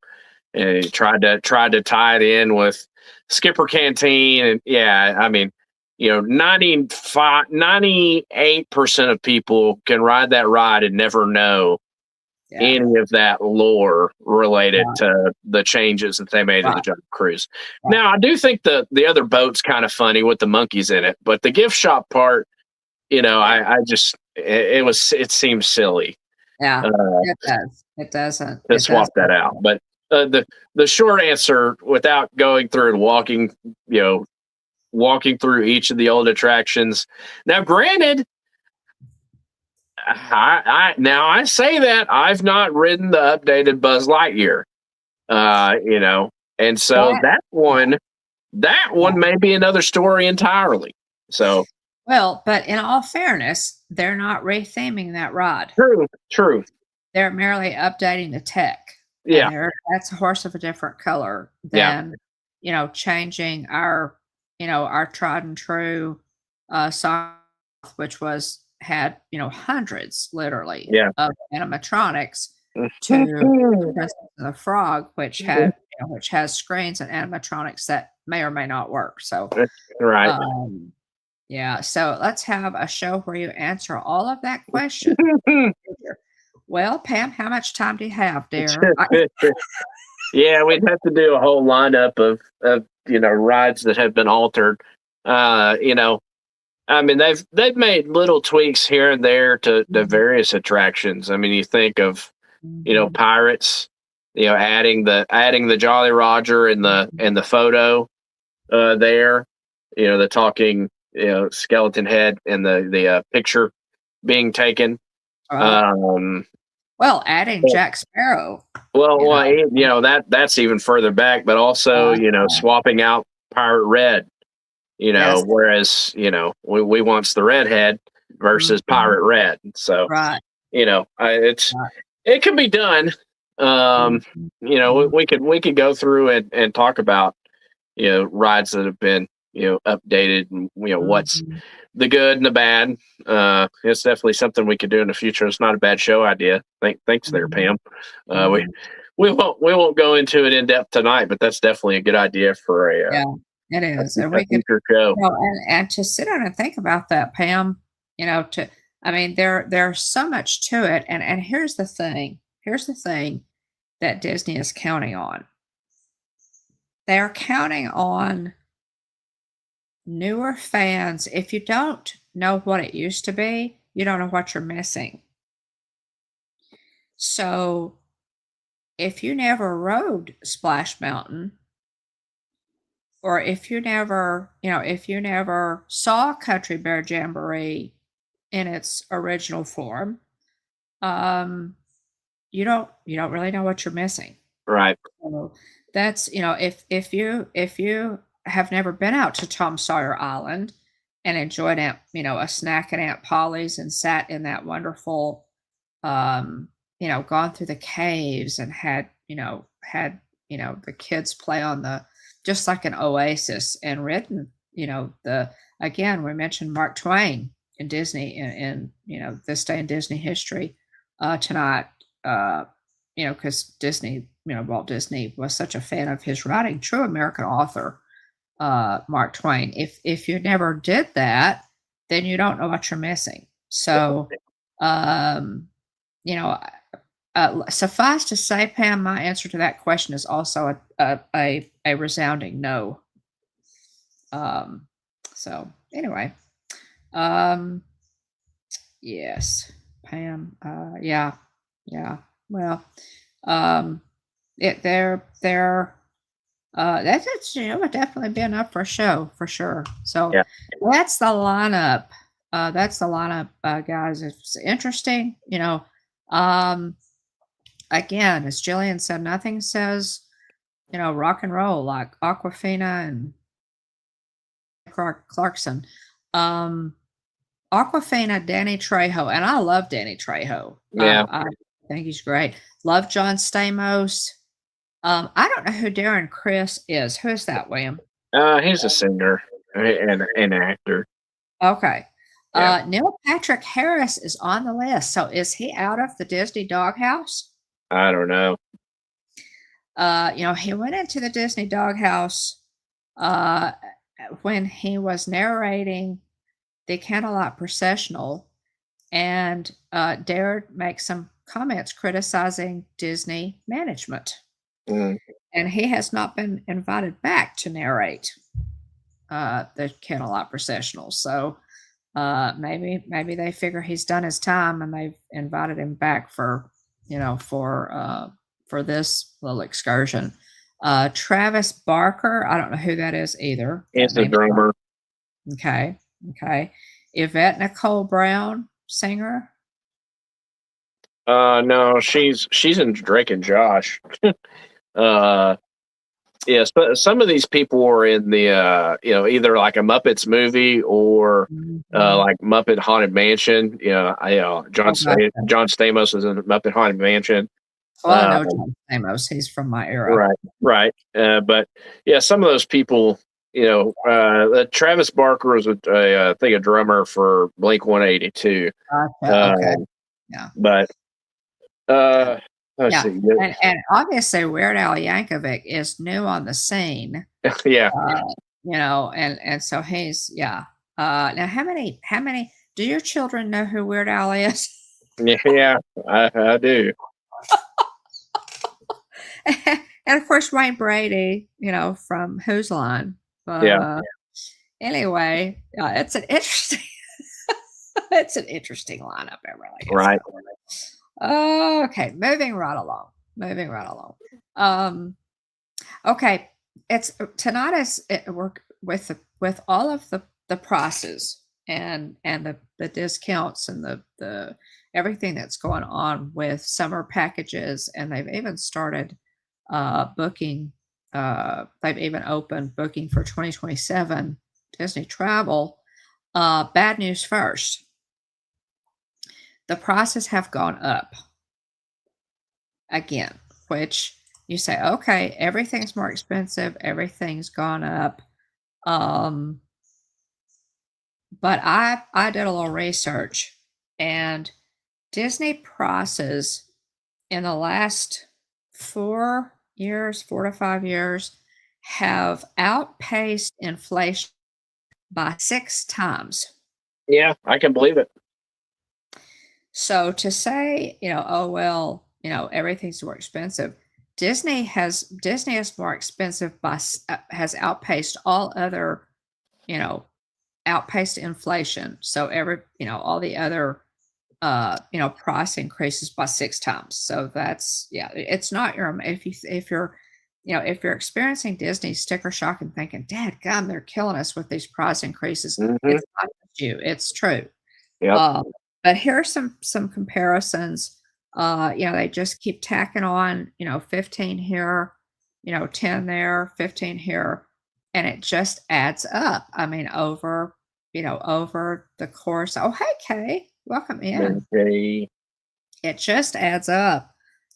he tried to tie it in with Skipper Canteen, and yeah, I mean, 98% of people can ride that ride and never know Yeah. any of that lore related Right. to the changes that they made to the Right. Jungle Cruise. Right. Now, I do think the other boat's kind of funny with the monkeys in it, but the gift shop part, I just it seems silly Yeah. uh, It does. It doesn't. to It swap that doesn't. out. But the short answer, without going through and walking through each of the old attractions. Now, granted, I say that I've not ridden the updated Buzz Lightyear, and so That, that one may be another story entirely. So well, but in all fairness, they're not retheming that rod. true, They're merely updating the tech, yeah, and that's a horse of a different color yeah, than changing our tried and true South, which had hundreds literally yeah. of animatronics to Princess and the Frog, which has screens and animatronics that may or may not work. So Right. um, yeah, so let's have a show where you answer all of that question. Well, Pam, how much time do you have, dear? Yeah, we'd have to do a whole lineup of rides that have been altered. I mean they've made little tweaks here and there to Mhm, various attractions. I mean, you think of mhm, pirates, adding the Jolly Roger in the mhm. in the photo there, the talking skeleton head and the picture being taken. Right. Um, Well, adding Jack Sparrow, you know, that's even further back, but also uh, swapping out Pirate Red. yes, Whereas we wants the redhead versus mhm, Pirate Red. So right, right, it can be done. Um, mhm, we, mhm, we could we could go through and talk about rides that have been updated, and what's mhm, the good and the bad. It's definitely something we could do in the future. It's not a bad show idea. Thanks there, mhm, Pam. We mhm. we won't go into it in depth tonight, but that's definitely a good idea for Yeah, it is, and a we could, future show. and to sit down and think about that, Pam, to I mean, there's so much to it, and here's the thing that Disney is counting on. They're counting on newer fans. If you don't know what it used to be, you don't know what you're missing. So, if you never rode Splash Mountain, or if you never saw Country Bear Jamboree in its original form, um, you don't really know what you're missing. Right. So that's if you have never been out to Tom Sawyer Island and enjoyed a snack at Aunt Polly's and sat in that wonderful, gone through the caves and had the kids play on the just like an oasis and written, the again we mentioned Mark Twain in Disney in this day in Disney history tonight. Because Disney, Walt Disney was such a fan of his writing, true American author, Mark Twain. If you never did that, then you don't know what you're missing. So, um, you know, suffice to say, Pam, my answer to that question is also a resounding no. Um, so anyway, um, yes, Pam. Yeah, yeah. Well, um, they're that's would definitely be enough for a show for sure. So Yeah. that's the lineup that's the lineup, guys. It's interesting, again, as Jillian said, nothing says, rock and roll like Aquafina and Clarkson. Aquafina, Danny Trejo, and I love Danny Trejo. Yeah. I think he's great. Love John Stamos. I don't know who Darren Criss is. Who is that, William? He's a singer and an actor. Okay. Yeah. Neil Patrick Harris is on the list. So is he out of the Disney doghouse? I don't know. He went into the Disney doghouse when he was narrating the Candlelight Processional and dared make some comments criticizing Disney management. Mm. And he has not been invited back to narrate the Candlelight Processional. So maybe they figure he's done his time and they've invited him back for this little excursion. Travis Barker, I don't know who that is either. He's the drummer. Okay. Yvette Nicole Brown, singer. No, she's in Drake and Josh. Yes, but some of these people are in the either like a Muppets movie or like Muppet Haunted Mansion. John Stamos was in Muppet Haunted Mansion. Well, I know John Stamos. He's from my era. Right. But yeah, some of those people, Travis Barker was I think a drummer for Blink 182. Okay. Yeah. But let's see. And obviously Weird Al Yankovic is new on the scene. Yeah. And so he's now how many do your children know who Weird Al is? Yeah, I do. And of course Wayne Brady, from Whose Line. Anyway, it's an interesting lineup, everybody. Right. Okay, moving right along. Okay, it's tonight is work with all of the prices and the discounts and the everything that's going on with summer packages, and they've even started booking. They've even opened booking for 2027 Disney travel. Bad news first. The prices have gone up again, which you say, okay, everything's more expensive, everything's gone up. But I did a little research, and Disney prices in the last 4 to 5 years have outpaced inflation by 6 times. Yeah, I can believe it. So to say, oh well, everything's more expensive. Disney is more expensive has outpaced all other, outpaced inflation. So all the other, price increases by 6 times. So that's it's not if you're experiencing Disney sticker shock and thinking, "Dad, gum, they're killing us with these price increases." It's not just you; it's true. Yeah. But here are some comparisons. They just keep tacking on, 15 here, 10 there, 15 here, and it just adds up. I mean, over the course. Oh, hey, Kay, welcome in. Okay. It just adds up,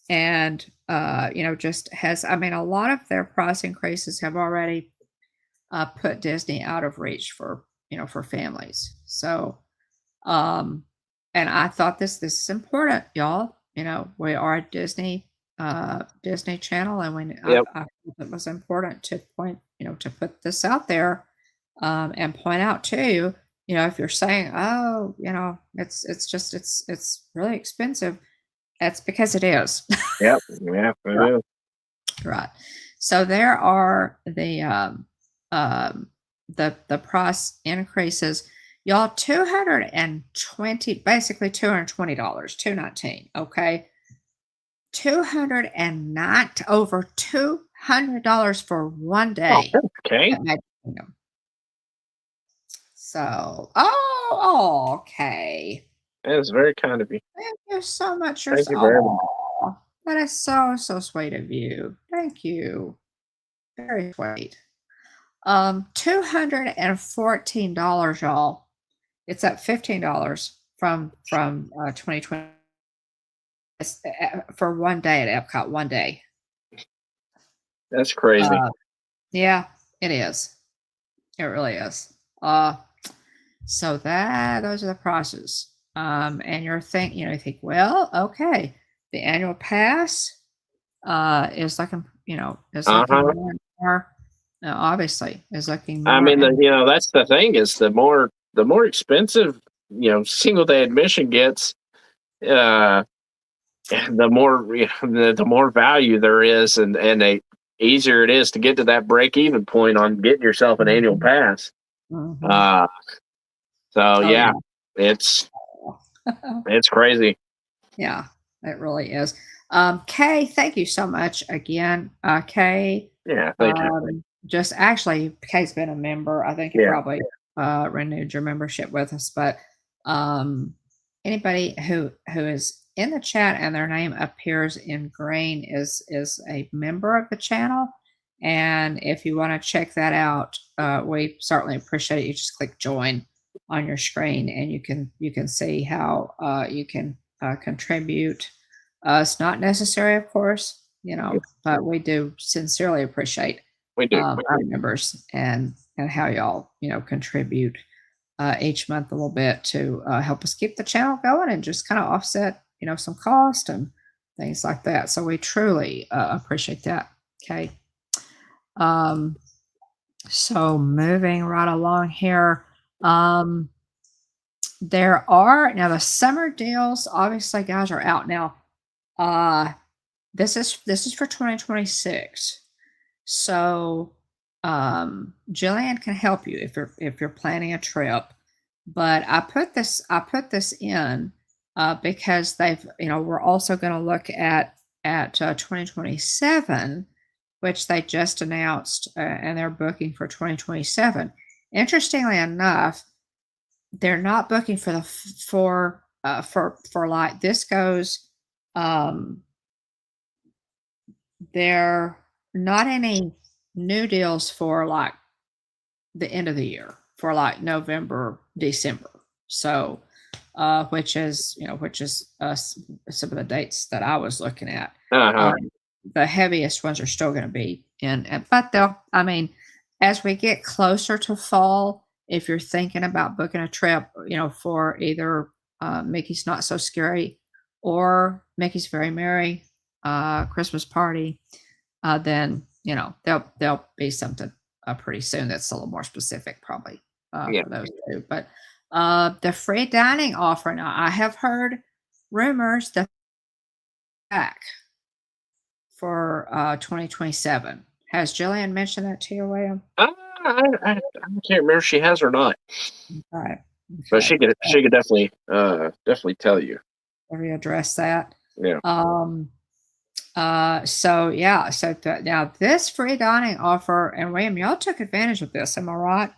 and just has. I mean, a lot of their price increases have already put Disney out of reach for families. So, and I thought this is important, y'all. We are a Disney Channel, and I thought it was important to to put this out there, and point out too, if you're saying, oh, it's really expensive, that's because it is. Yep. Yeah. It is. Right. So there are the price increases. Y'all, $220, basically $220, $219, okay? Over $200 for one day. Okay. So, oh, okay. That is very kind of you. Thank you so much. You're Thank so, you very much. that is so, so sweet of you. Thank you. Very sweet. $214, y'all. It's up $15 from 2020 for one day at Epcot. One day. That's crazy. Yeah, it is. It really is. So those are the prices. And you think, well, okay, the annual pass is looking, is looking Uh-huh. more and more. Obviously, is looking I more. mean, that's the thing is the more expensive, single day admission gets, the more the more value there is, and the easier it is to get to that break even point on getting yourself an annual pass. Mhm. So yeah. it's crazy. Yeah, it really is. Kay, thank you so much again. Kay, Yeah, thank you. just actually, Kay's been a member. I think you Yeah. probably renewed your membership with us, but anybody who is in the chat and their name appears in green is a member of the channel. And if you want to check that out, we certainly appreciate it. You just click join on your screen, and you can see how you can contribute. It's not necessary, of course, but we do sincerely appreciate We do. our members and how y'all contribute each month a little bit to help us keep the channel going and just kind of offset some cost and things like that. So we truly appreciate that. Okay. So moving right along here. There are now the summer deals, obviously, guys, are out now. This is for 2026. So Jillian can help you if you're planning a trip. But I put this in because we're also going to look at 2027, which they just announced, and they're booking for 2027. Interestingly enough, they're not booking for the for like this goes. There not any new deals for like the end of the year, for like November, December. So, which is some of the dates that I was looking at. The heaviest ones are still going to be in, but as we get closer to fall, if you're thinking about booking a trip, for either Mickey's Not So Scary or Mickey's Very Merry Christmas Party, then there'll be something pretty soon that's a little more specific, probably for those two. But the free dining offer, now I have heard rumors that back for 2027. Has Jillian mentioned that to you, William? I can't remember if she has or not. All right. Okay. But she could definitely tell you. Let me address that. Yeah. So now this free dining offer, and William, y'all took advantage of this, am I right?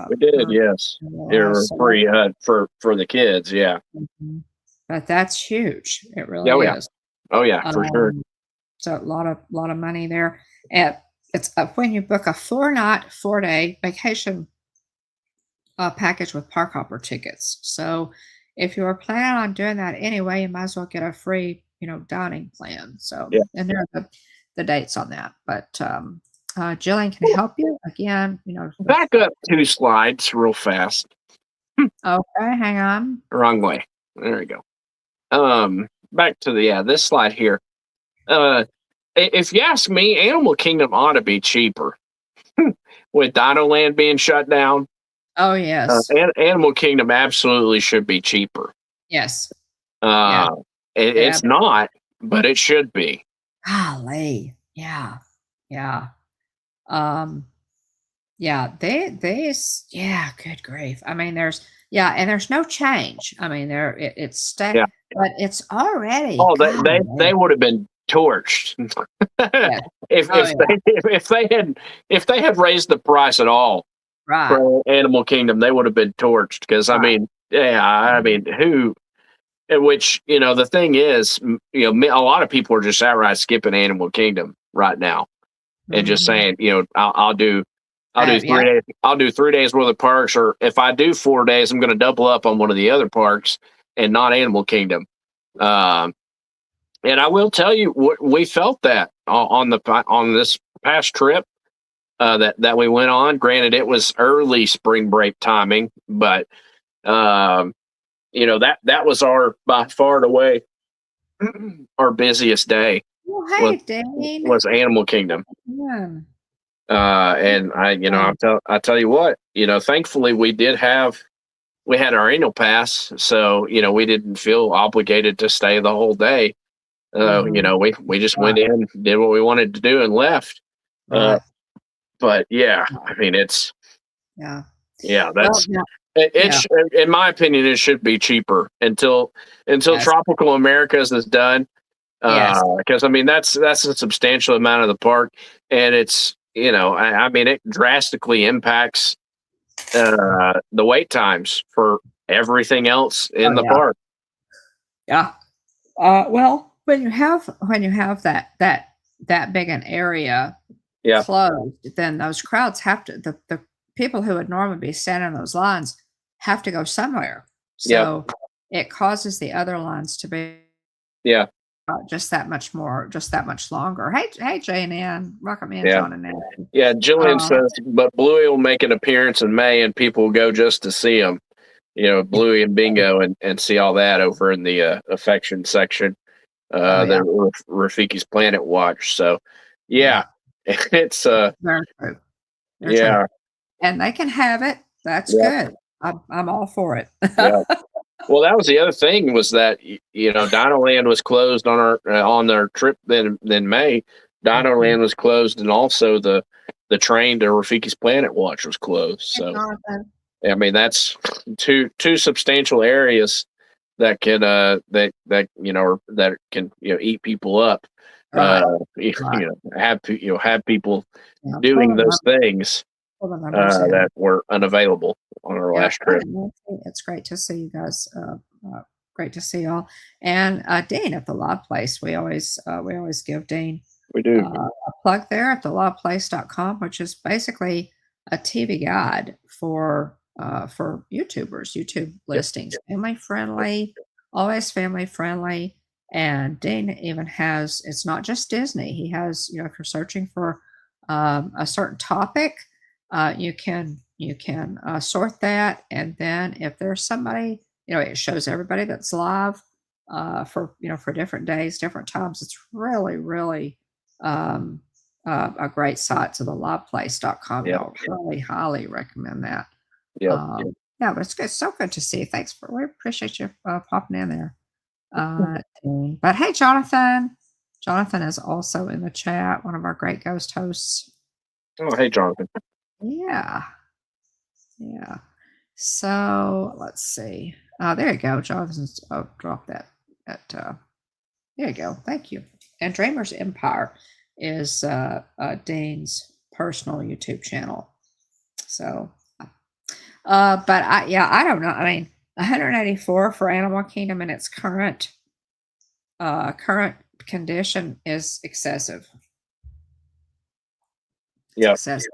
We did, yes. They're free for the kids, yeah. Mm-hmm. But that's huge. It really is. Oh yeah, for sure. So a lot of money there. And it's when you book a 4-night, 4-day vacation package with park hopper tickets. So if you are planning on doing that anyway, you might as well get a free, dining plan. So and there are the dates on that. But Jillian can help you again. Back up 2 slides real fast. Okay, hang on. Wrong way. There we go. Back to this slide here. If you ask me, Animal Kingdom ought to be cheaper. With Dino Land being shut down. Oh yes. Animal Kingdom absolutely should be cheaper. Yes. It's not, but it should be. Golly. Yeah. Yeah. Good grief. I mean, there's no change. I mean, it's staying, but it's already. Oh, they would have been torched if they had raised the price at all. Right. for Animal Kingdom, they would have been torched because I Right. mean, yeah, I mean, who? In which the thing is, a lot of people are just outright skipping Animal Kingdom right now and just Mhm. saying, I'll do Yeah. 3 days. I'll do 3 days worth of parks, or if I do 4 days, I'm going to double up on one of the other parks and not Animal Kingdom. Um, and I will tell you, we felt that on this past trip that we went on. Granted, it was early spring break timing, but um, that was our by far and away our busiest day Well, was hey, Dane. was Animal Kingdom. Yeah. And Yeah. I tell you what, thankfully we had our annual pass, so we didn't feel obligated to stay the whole day. Mhm. We just Right. went in, did what we wanted to do, and left. Uh, Right. but yeah, I mean, Yeah. yeah, Well, that's yeah. it. Yeah. In my opinion, it should be cheaper until Yes. Tropical Americas is done. Yes. Because I mean that's a substantial amount of the park, and it's I mean it drastically impacts the wait times for everything else Oh, in the yeah. park. Yeah. Well, when you have that big an area Yeah, closed, then those crowds have to the people who would normally be standing in those lines have to go somewhere. yeah, So it causes the other lines to be yeah, just that much longer. Hey, Jay and Ann, welcome in, yeah, John and Ann. yeah. Jillian Uh, says, but Bluey will make an appearance in May, and people will go just to see him. Bluey and Bingo, and see all that over in the affection section. oh The yeah, Rafiki's Planet Watch. So, yeah, yeah, it's very true, very true. yeah, And they can have it. That's yeah, good. I'm all for it. yeah. Well, that was the other thing was that Dino Land was closed on their trip then May. Dino Mhm. Land was closed, and also the train to Rafiki's Planet Watch was closed. Hey, So Jonathan. I mean that's two substantial areas that can that can eat people up. Uh, Right, right. have people Yeah, doing those things pull the numbers in. that were unavailable on our Yeah, last hey, trip. Nancy, it's great to see you guys. Great to see y'all. And Dean at the Law Place, we always give Dean We do. a plug there at thelawplace.com, which is basically a TV guide for YouTubers, YouTube Yep. listings, family friendly, always family friendly. And Dean even has it's not just Disney. He has if you're searching for a certain topic, you can sort that, and then if there's somebody, it shows everybody that's live for different days, different times. It's really, really um, a great site. So the liveplace.com, Yep. y'all really highly recommend that. Yep. Yeah, but it's good. So good to see you. Thanks we appreciate you popping in there. Dean. But hey, Jonathan is also in the chat, one of our great ghost hosts. Oh, hey, Jonathan. Yeah. Yeah. So let's see. There you go. Jonathan's dropped that. There you go. Thank you. And Dreamer's Empire is Dane's personal YouTube channel. So, but I don't know. I mean, 184 for Animal Kingdom in its current condition is excessive. It's Yep. excessive.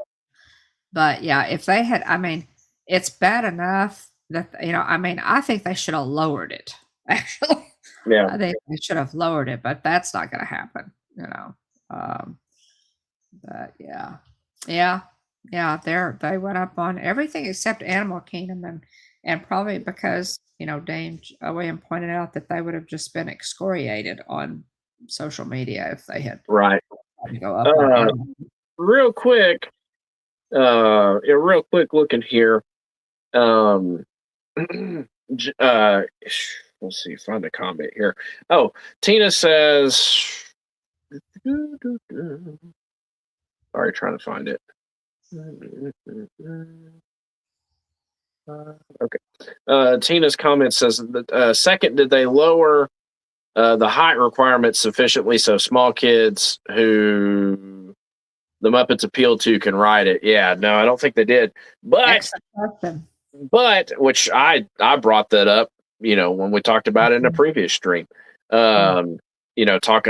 But yeah, if they had, I mean, it's bad enough that I mean, I think they should have lowered it. Actually, Yeah. I think they should have lowered it, but that's not going to happen. Um, but yeah, yeah, yeah. They went up on everything except Animal Kingdom, and probably because Dame William pointed out that they would have just been excoriated on social media if they had Right. to go up on Uh, Animal. real quick, real quick looking here. Um, let's see, find a comment here. Oh, Tina says, sorry, trying to find it. Okay. Tina's comment says that second, did they lower the height requirements sufficiently so small kids who the Muppets appeal to can ride it. Yeah, no, I don't think they did. But Excellent question. which I brought that up, when we talked about it in a previous stream. Talking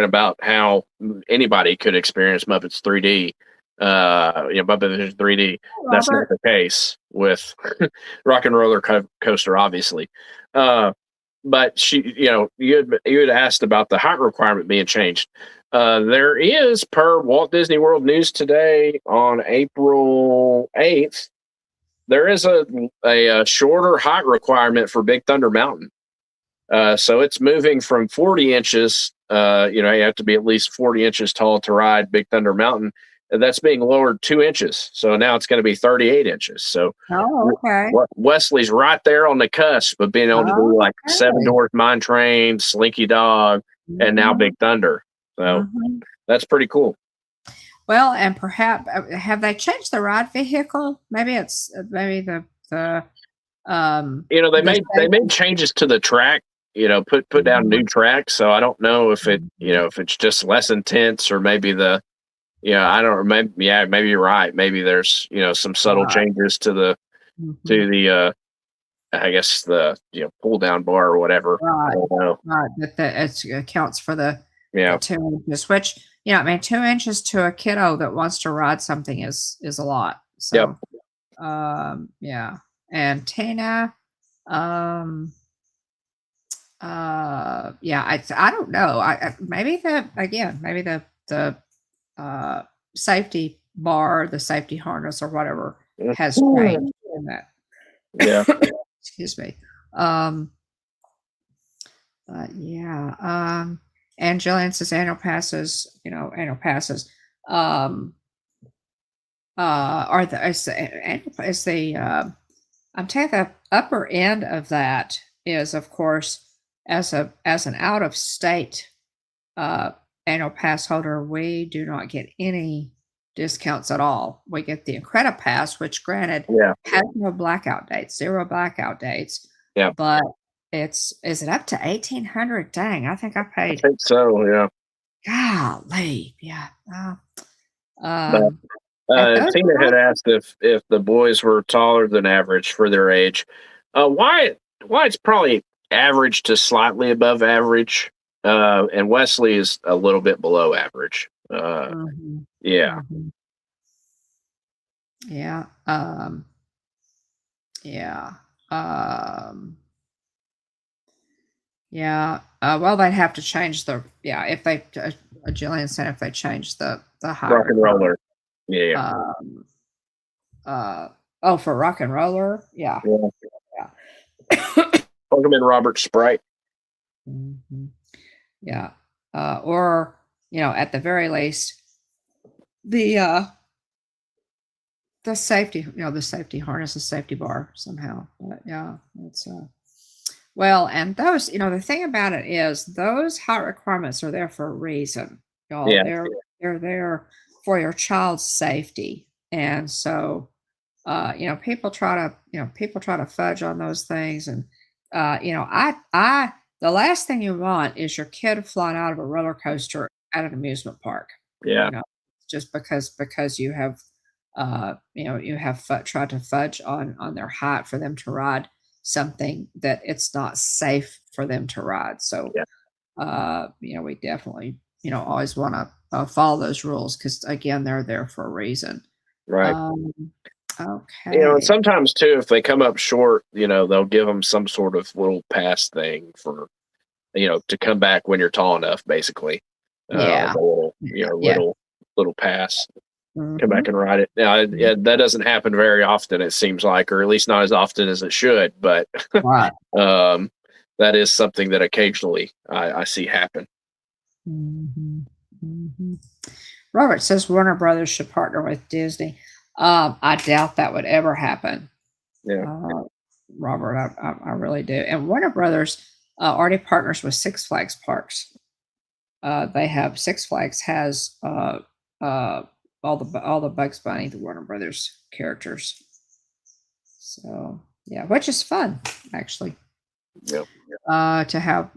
about how anybody could experience Muppets 3D, Muppet Vision 3D. That's not the case with Rock and Roller Coaster, obviously. But you had asked about the height requirement being changed. There is, per Walt Disney World News today on April 8th, there is a shorter height requirement for Big Thunder Mountain. So it's moving from 40 inches. You have to be at least 40 inches tall to ride Big Thunder Mountain. And that's being lowered 2 inches. So now it's going to be 38 inches. So Wesley's right there on the cusp of being able to do like Seven Dwarfs Mine Train, Slinky Dog, and now Big Thunder. So that's pretty cool. Well, and perhaps have they changed the ride vehicle? Maybe the they made changes to the track. Put down new tracks. So I don't know if if it's just less intense or maybe I don't remember. Yeah, maybe you're right. Maybe there's some subtle changes to the I guess the pull down bar or whatever. Right. I don't know. Right. That accounts for the 2 inches, which 2 inches to a kiddo that wants to ride something is a lot. So yeah. And Tina, I don't know. Maybe the safety bar, the safety harness or whatever has changed in that. Yeah. Excuse me. And Jillian says annual passes, I'm telling you, the upper end of that is, of course, as an out of state annual pass holder, we do not get any discounts at all. We get the Incredipass, which granted has no blackout dates, 0 blackout dates. Yeah. But is it up to 1,800? Dang, I think I paid. I think so, yeah. Golly, yeah. Tina had asked if the boys were taller than average for their age. Why it's probably average to slightly above average, and Wesley is a little bit below average. Yeah. Yeah. Well, they'd have to change if they Jillian said if they change the height. Rock and Roller. Yeah. For Rock and Roller, yeah. Welcome in, Robert Sprite. Yeah. Or at the very least, the safety, the safety harness, the safety bar somehow. But yeah, it's well, and those, the thing about it is those height requirements are there for a reason. Y'all. Yeah. They're there for your child's safety. And so people try to fudge on those things. And the last thing you want is your kid flying out of a roller coaster at an amusement park. Yeah. Just because you have tried to fudge on their height for them to ride something that it's not safe for them to ride. So, we definitely, always want to follow those rules because again, they're there for a reason. Right. Okay. And sometimes too, if they come up short, they'll give them some sort of little pass thing for, to come back when you're tall enough, basically. Little pass. Come back and ride it. Now, that doesn't happen very often, it seems like, or at least not as often as it should. But that is something that occasionally I see happen. Robert says Warner Brothers should partner with Disney. I doubt that would ever happen. Yeah, Robert, I really do. And Warner Brothers already partners with Six Flags parks. They have Six Flags has all the Bugs Bunny, the Warner Brothers characters. So which is fun actually. Yep. To have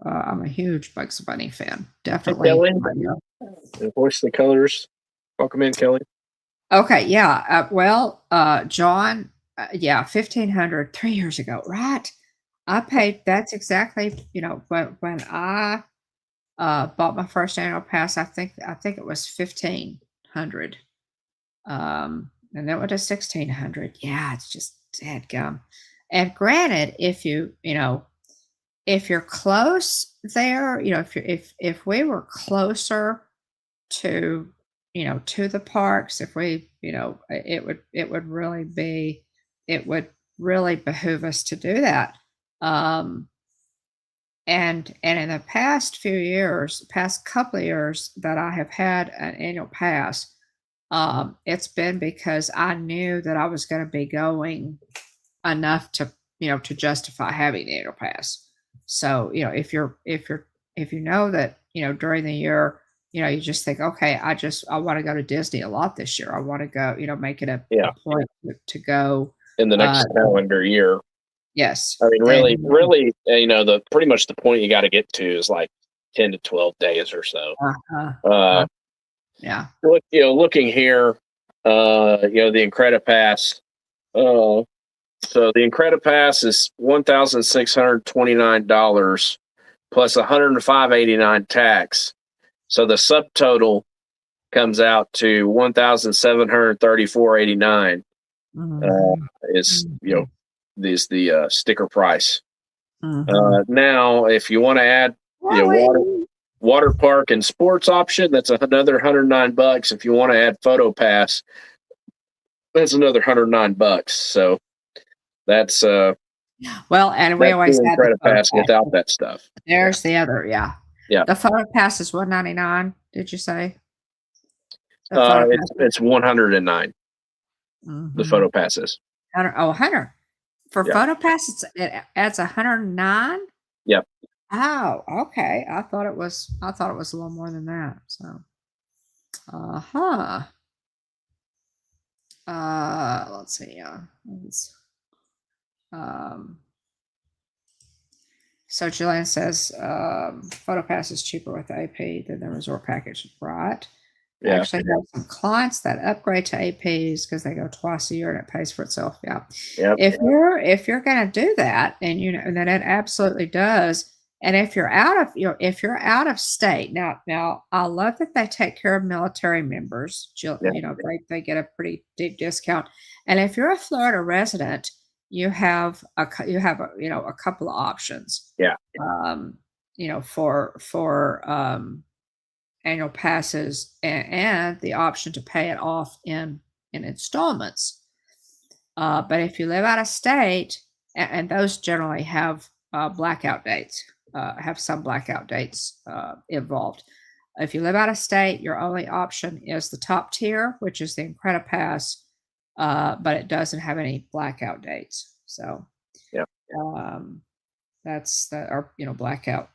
I'm a huge Bugs Bunny fan. Definitely. Voice the colors. Welcome in, Kelly. Okay, yeah. John, yeah, 1,500 3 years ago, right? I paid. That's exactly when I bought my first annual pass. I think it was 1,500. And then it went to 1,600. Yeah, it's just dead gum. And granted, if you're close there, if we were closer to to the parks, if we it would really behoove us to do that. um and in the past couple of years that I have had an annual pass, it's been because I knew that I was going to be going enough to justify having the annual pass. So, if you know that, during the year, you just think, okay, I want to go to Disney a lot this year. I want to go, make it a point to go. In the next calendar year. Yes. I mean, really, the pretty much the point you got to get to is like 10 to 12 days or so. Yeah. Looking here, the Incredipass. So the Incredipass is $1,629 plus $105.89 tax. So the subtotal comes out to $1,734.89. Is the sticker price. Now, if you want to add water park and sports option, that's another $109. If you want to add photo pass, that's another $109. So that's and we always the had the Incredipass without that stuff. There's the other, Yeah. The photo pass is $199. Did you say? It's 109. The photo passes. 100. For photo pass, it adds 109. Yep. Oh, okay. I thought it was a little more than that. So, let's see. So Jillian says photo pass is cheaper with AP than the resort package, right? Yeah. Actually have some clients that upgrade to APs because they go twice a year and it pays for itself. Yeah. Yep. If you're going to do that, and then it absolutely does. And if you're out of state, now I love that they take care of military members. They get a pretty deep discount. And if you're a Florida resident, you have a couple of options. Yeah. For annual passes and the option to pay it off in installments. But if you live out of state, and those generally have blackout dates, have some blackout dates involved. If you live out of state, your only option is the top tier, which is the Incredipass, but it doesn't have any blackout dates. So, that's or blackout.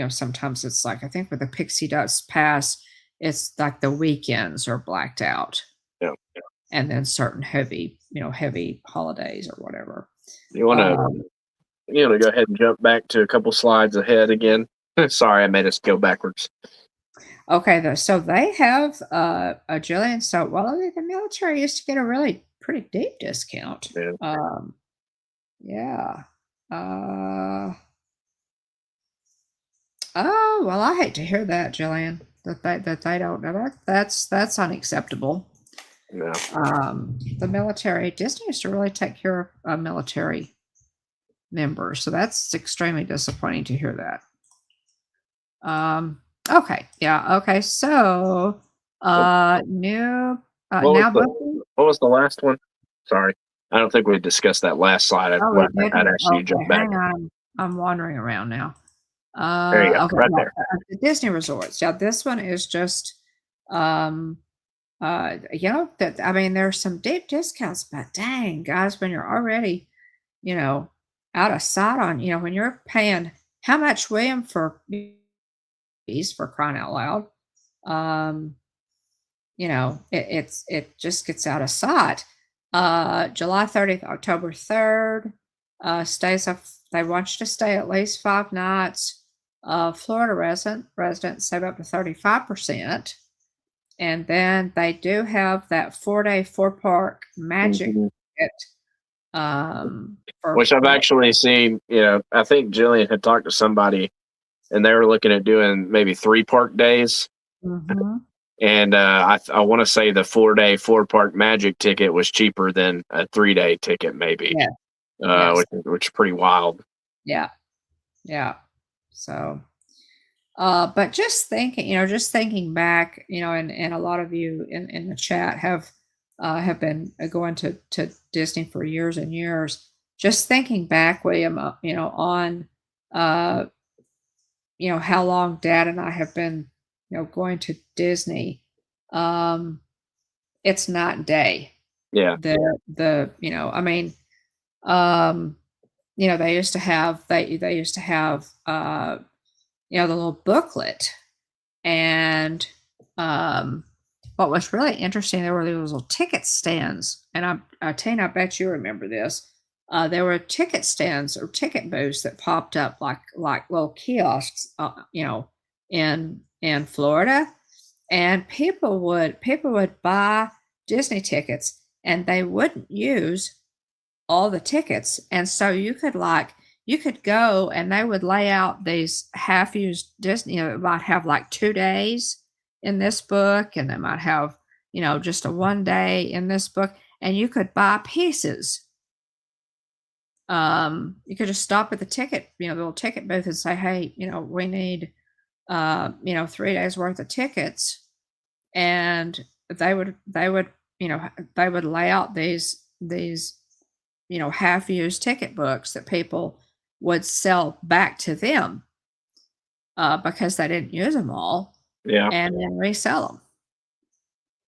Sometimes it's like, I think with the Pixie Dust Pass, it's like the weekends are blacked out. Yeah. And then certain heavy holidays or whatever. You want to go ahead and jump back to a couple slides ahead again? Sorry, I made us go backwards. Okay, so they have a Jillian. So the military used to get a really pretty deep discount. Yeah. Oh, well, I hate to hear that, Jillian, that they don't know that's unacceptable. Yeah. The military, Disney used to really take care of military members, so that's extremely disappointing to hear that. Okay, yeah, okay, so new what was the last one? Sorry, I don't think we discussed that last slide. I'd actually jump back. Hang on, I'm wandering around now. There you go, okay, right there. The Disney resorts. Yeah, this one is just there's some deep discounts, but dang, guys, when you're already, out of sight on, when you're paying how much, William, for fees, for crying out loud, it just gets out of sight. July 30th, October 3rd, they want you to stay at least 5 nights. Florida residents save up to 35%. And then they do have that 4-day 4-park magic Mhm. ticket. Which I've actually seen. I think Jillian had talked to somebody, and they were looking at doing maybe 3 park days. Mm-hmm. And I want to say the 4-day 4-park magic ticket was cheaper than a 3-day ticket, maybe, Yes. Yes. which is pretty wild. Yeah. Yeah. So, but just thinking back, and a lot of you in the chat have been going to Disney for years and years. Just thinking back, William, on how long Dad and I have been, going to Disney. It's night and day. Yeah. I mean, um, they used to have the little booklet. And what was really interesting, there were those little ticket stands. And Tina, I bet you remember this. There were ticket stands or ticket booths that popped up like little kiosks, in Florida, and people would buy Disney tickets, and they wouldn't use all the tickets. And so you could go, and they would lay out these half-used Disney, it might have like 2 days in this book, and they might have, just a 1 day in this book, and you could buy pieces. You could just stop at the ticket, the little ticket booth, and say, hey, we need 3 days worth of tickets. And they would lay out these half-used ticket books that people would sell back to them, because they didn't use them all. Yeah. And then resell them.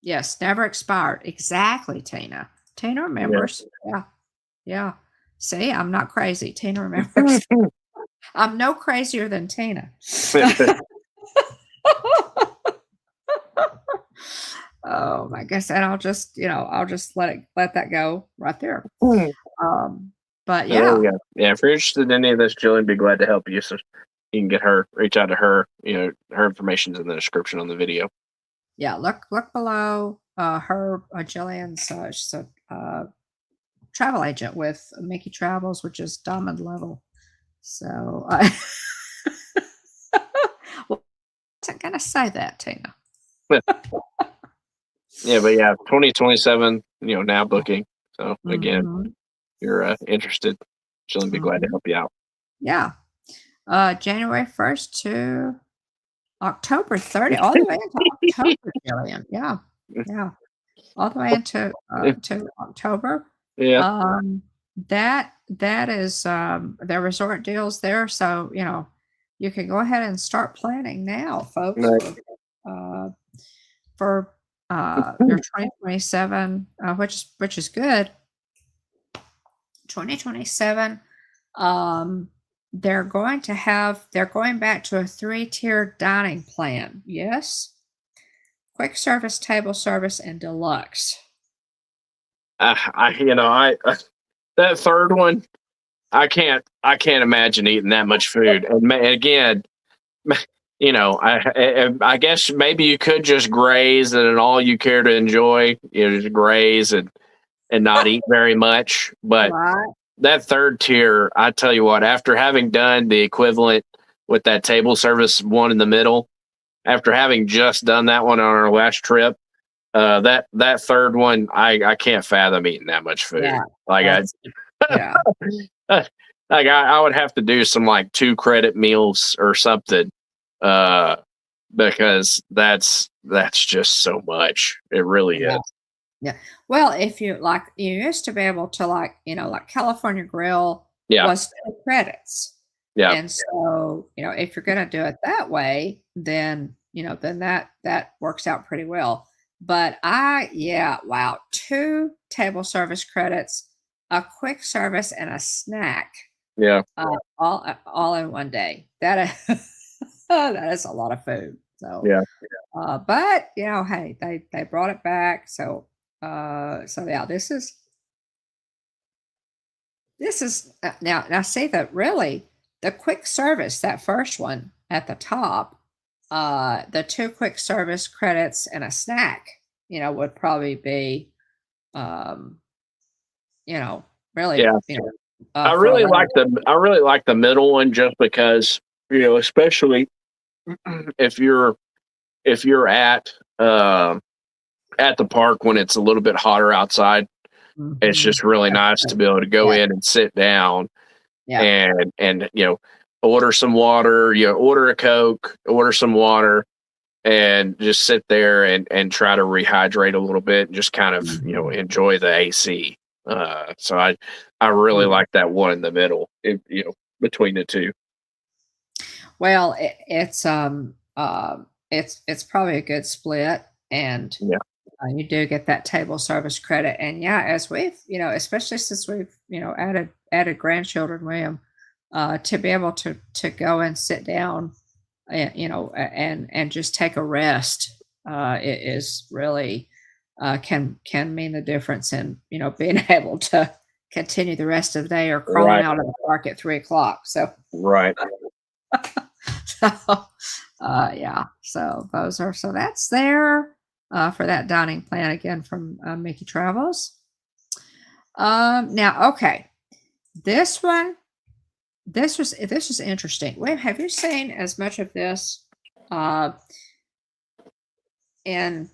Yes, never expired. Exactly, Tina. Tina remembers. Yeah. Yeah. See, I'm not crazy. Tina remembers. I'm no crazier than Tina. Oh my goodness. And I'll just let that go right there. But yeah. Yeah, if you're interested in any of this, Jillian would be glad to help you. So you can reach out to her. Her information's in the description on the video. Yeah, look below her, Jillian's she's a travel agent with Mickey Travels, which is diamond level. So well, I wasn't gonna say that, Tina. Yeah, but yeah, 2027, now booking. So again, if you're interested, Jillian be glad to help you out. Yeah. January 1st to October 30th, all the way into October, Jillian. Yeah. Yeah. All the way into to October. Yeah. That is their resort deals there. So, you can go ahead and start planning now, folks, Right. for your 2027, which is good. 2027, they're going back to a 3-tiered dining plan. Yes. Quick service, table service, and deluxe. That third one, I can't imagine eating that much food. And again, I guess maybe you could just graze, and all you care to enjoy, just graze and not eat very much. But Right. that third tier, I tell you what, after having done the equivalent with that table service one in the middle, after having just done that one on our last trip, that third one, I can't fathom eating that much food. Yeah. Yeah. I would have to do some like 2 credit meals or something, because that's just so much. It really is. Yeah. Well, if you used to be able to like California Grill was 2 credits. Yeah. And so, if you're going to do it that way, then, then that works out pretty well. But wow, 2 table service credits, a quick service, and a snack. Yeah. All in one day. That is a lot of food. So, yeah. But hey, they brought it back. So yeah, this is now see that really the quick service, that first one at the top, The 2 quick service credits and a snack, would probably be, um, really, Yeah. for a lot. I really like the middle one just because, especially if you're if you're at the park when it's a little bit hotter outside, it's Mhm. just really nice to be able to go Yeah, in and sit down yeah. and order some water, order a Coke, order some water, and just sit there and try to rehydrate a little bit and just kind of Mhm. enjoy the AC. So I really Yeah. like that one in the middle, between the two. Well, it's probably a good split, and Yeah, you do get that table service credit. And yeah, as we've, especially since we've, added grandchildren, William, to be able to go and sit down, and just take a rest, it is really, can mean the difference in, being able to continue the rest of the day or crawling right, out of the park at 3 o'clock. So right. so, yeah, so that's there, for that dining plan again from, Mickey Travels. Now, okay, this one, this was interesting. Wait, have you seen as much of this, uh, in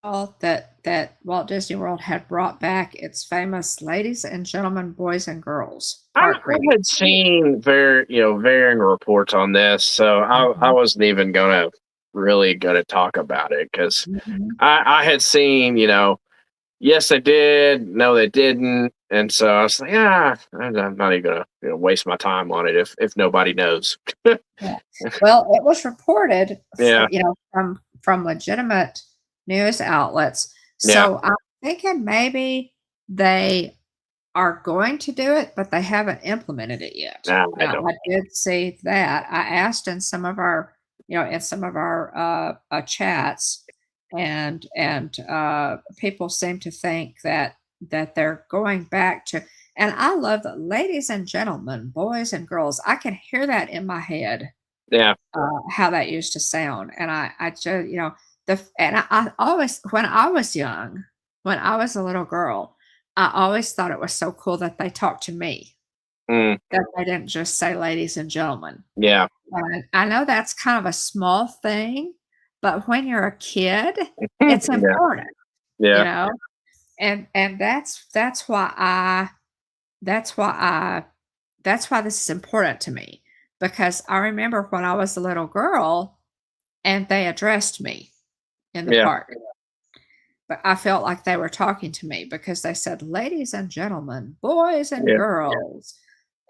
all that Walt Disney World had brought back its famous ladies and gentlemen, boys and girls I park reading? had seen varying reports on this, so I Mhm, wasn't even gonna talk about it because mhm. I had seen, yes, they did, no, they didn't, and so I was like, I'm not even gonna waste my time on it if nobody knows. Yeah. Well, it was reported, Yeah, from legitimate news outlets. yeah, So I'm thinking maybe they are going to do it, but they haven't implemented it yet. nah, I Now, don't. I did see that. I asked in some of our, chats, and people seem to think that they're going back to. And I love the ladies and gentlemen, boys and girls. I can hear that in my head, Yeah, how that used to sound. And I just, and I always, when I was young, when I was a little girl, I always thought it was so cool that they talked to me, mm, that they didn't just say ladies and gentlemen. yeah, And I know that's kind of a small thing, but when you're a kid, it's yeah, important, you yeah, know? And that's why I that's why this is important to me, because I remember when I was a little girl and they addressed me in the yeah, park, but I felt like they were talking to me because they said, "Ladies and gentlemen, boys and yeah, girls,"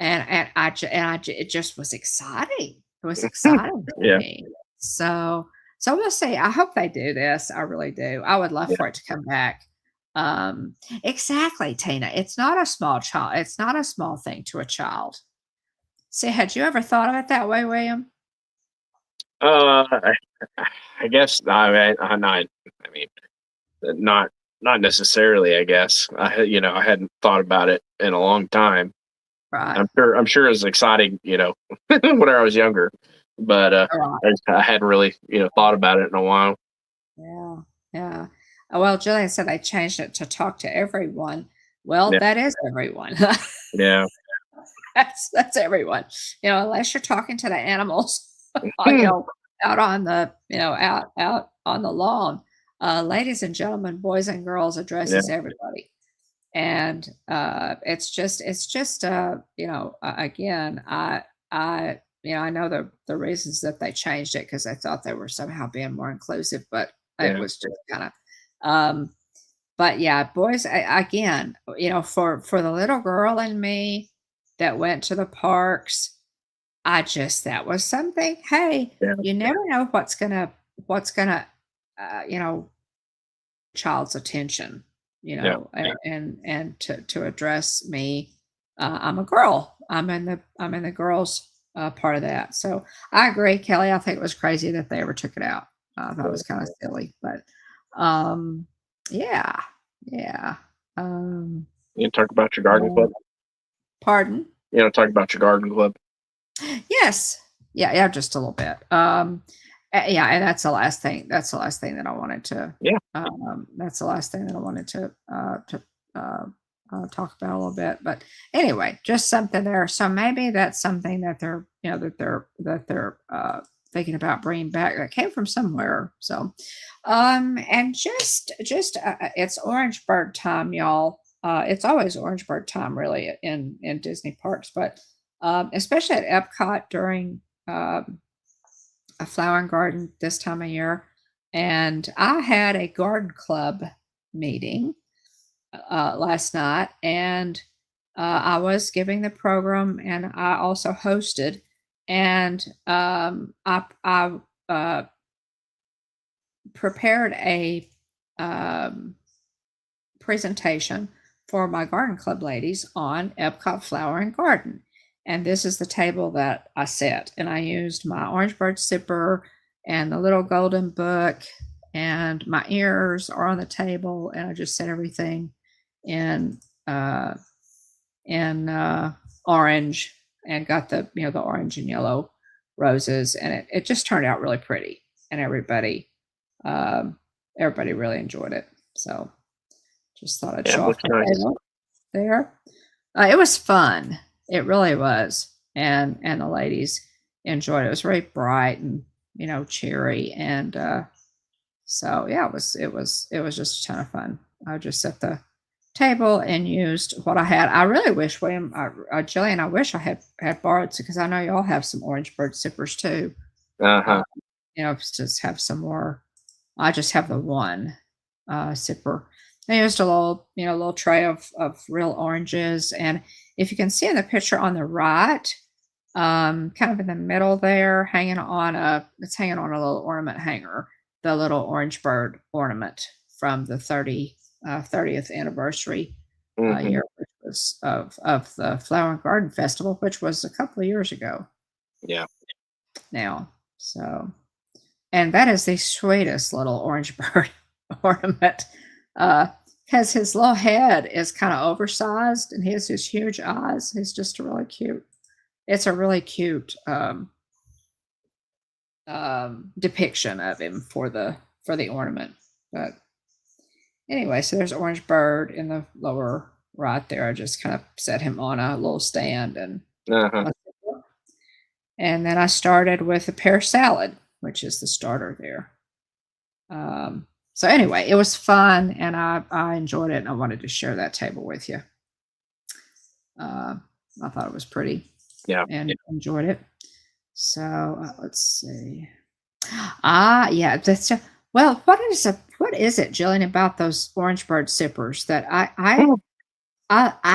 it just was exciting. It was exciting to yeah, me. So we'll see. I hope they do this. I really do. I would love yeah. for it to come back. Exactly, Tina. It's not a small child. It's not a small thing to a child. See, had you ever thought of it that way, William? I, I guess I mean, not not necessarily. I guess I hadn't thought about it in a long time. Right. I'm sure it was exciting, when I was younger, but All right. I hadn't really thought about it in a while. Yeah, yeah. Well, Jillian said they changed it to talk to everyone. Well, Yeah, that is everyone. yeah, That's everyone. Unless you're talking to the animals, Hmm. out on the, out on the lawn. Ladies and gentlemen, boys and girls yeah, addresses everybody. And it's just again, I know the reasons that they changed it because I thought they were somehow being more inclusive, but it yeah, was just kind of, um but yeah, boys, again, for the little girl and me that went to the parks, that was something. Hey, yeah, you never know what's gonna uh, you know child's attention, yeah, and to address me. I'm a girl. I'm in the girls, part of that. So I agree, Kelly. I think it was crazy that they ever took it out. I thought it yeah. was kind of silly, but um, yeah, yeah. Um, You talk about your garden club. pardon? Talk about your garden club. Yes. Yeah, just a little bit. Yeah, and that's the last thing. That's the last thing that I wanted to. Yeah. That's the last thing that I wanted to uh, talk about a little bit. But anyway, just something there. So maybe that's something that they're, that they're thinking about bringing back. That came from somewhere. So, and just it's orange bird time, y'all. It's always orange bird time, really, in Disney parks, but especially at Epcot during a flowering garden this time of year. And I had a garden club meeting last night, and I was giving the program, and I also hosted. And I prepared a um, presentation for my garden club ladies on Epcot Flower and Garden. And this is the table that I set. And I used my orange bird sipper and the little golden book, and my ears are on the table. And I just set everything in uh, in orange, and got the orange and yellow roses, and it just turned out really pretty, and um, everybody really enjoyed it. So just thought I'd Yeah, it show off looks my nice. table there. It was fun. It really was, and the ladies enjoyed it. It was very bright and cheery, and so yeah, it was just a ton of fun. I just set the table and used what I had. I really wish Jillian, I wish I had borrowed, because I know y'all have some orange bird sippers too. Uh-huh. Just have some more. I just have the one sipper. I used a little tray of real oranges, and if you can see in the picture on the right, kind of in the middle there, it's hanging on a little ornament hanger, the little orange bird ornament from the 30th anniversary Hmm. year, which was of the Flower and Garden Festival, which was a couple of years ago Yeah. now. So, and that is the sweetest little orange bird ornament, because his little head is kind of oversized, and he has these huge eyes. He's just really cute. It's a really cute depiction of him for the ornament. But anyway, so there's orange bird in the lower right there. I just kind of set him on a little stand, Uh-huh. and then I started with a pear salad, which is the starter there. So anyway, it was fun, and I enjoyed it, and I wanted to share that table with you. I thought it was pretty, Yeah. and enjoyed it. So let's see. Yeah, well. What is it, Jillian, about those orange bird sippers that I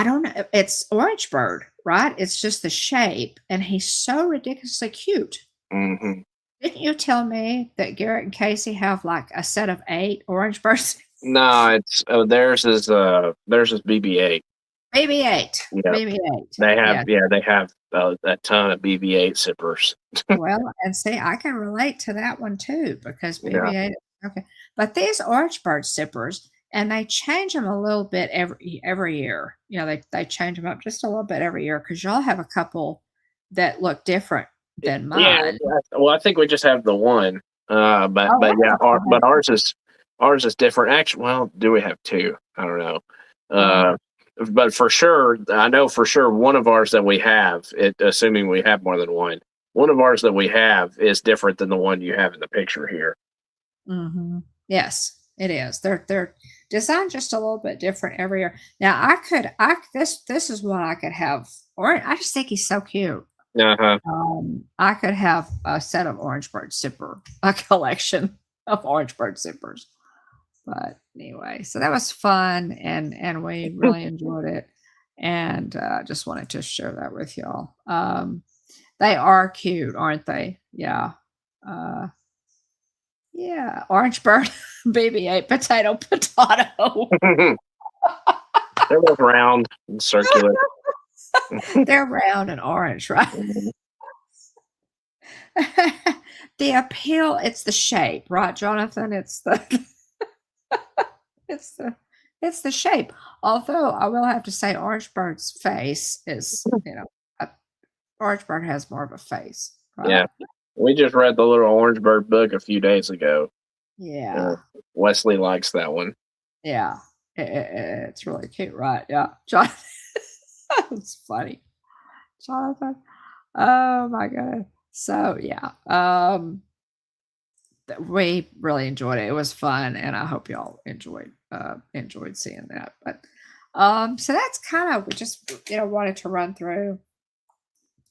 don't know. It's orange bird, right? It's just the shape, and he's so ridiculously cute. Hmm. Didn't you tell me that Garrett and Casey have like a set of 8 orange birds? No, it's theirs is BB-8. BB-8. Yeah, BB-8. they have Yeah. they have a ton of BB-8 sippers. Well, and see, I can relate to that one too, because Yeah. BB-8. Okay, but these orange bird sippers, and they change them a little bit every year. They change them up just a little bit every year, because y'all have a couple that look different than Yeah. mine. Well, I think we just have the one. But Oh, yeah, okay. ours is different. Actually, well, do we have two? I don't know. Uh, But for sure, I know for sure one of ours that we have, assuming we have more than one of ours that we have is different than the one you have in the picture here. mhm. Yes, it is. They're designed just a little bit different every year. Now, this is one I could have. Or I just think he's so cute. Uh-huh. I could have a set of orange bird zipper, a collection of orange bird zippers. But anyway, so that was fun, and we really enjoyed it, and just wanted to share that with y'all. They are cute, aren't they? Yeah. Uh, yeah, orange bird, BB-8, potato. They're both round and circular. They're round and orange, right? The appeal, it's the shape, right, Jonathan? It's the it's the shape. Although I will have to say, Orange Bird's face is, Orange Bird has more of a face. Yeah. We just read the little Orange Bird book a few days ago. Yeah. Wesley likes that one. Yeah. It's really cute, right? Yeah. Jonathan. It's funny. Jonathan. Oh my god. So yeah. We really enjoyed it. It was fun, and I hope y'all enjoyed seeing that. But so that's kind of, we just wanted to run through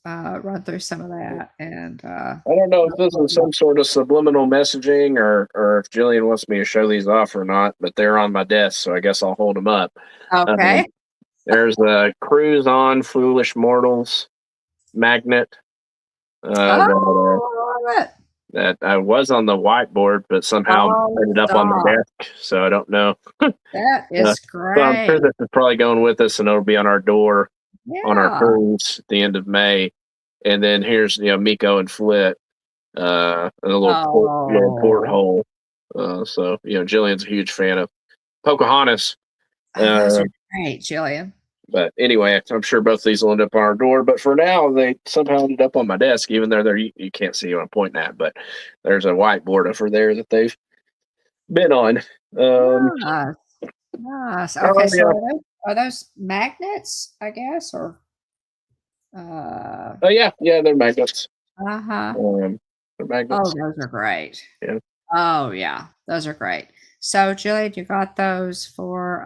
some of that, and I don't know if this is some sort of subliminal messaging or if Jillian wants me to show these off or not, but they're on my desk, so I guess I'll hold them up. okay. There's a Cruise On Foolish Mortals magnet. Oh, I love it. That I was on the whiteboard, but somehow ended up on the desk, so I don't know. That is great. So I'm sure this is probably going with us, and it'll be on our door on our cruise at the end of May. And then here's Miko and Flit, and a little porthole. So Jillian's a huge fan of Pocahontas. Those are great, Jillian. But anyway, I'm sure both of these will end up on our door. But for now, they somehow ended up on my desk, even though you can't see what I'm pointing at. But there's a whiteboard over there that they've been on. Nice. Okay, so are those magnets, I guess, or? Oh yeah, they're magnets. They're magnets. Oh, those are great. Yeah. Oh yeah, those are great. So Jillian, you got those for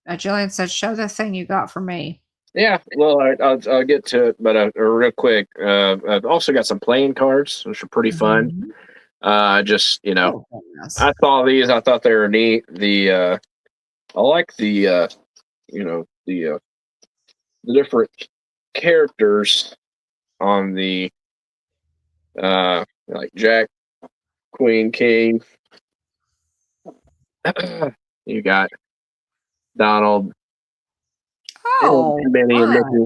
Jillian said, "Show the thing you got for me." Yeah, well, I'll get to it, but real quick, I've also got some playing cards, which are pretty fun. Just I saw these, I thought they were neat. I like the the different characters on the like Jack, Queen, King. You got Donald. Oh, Minnie and Mickey.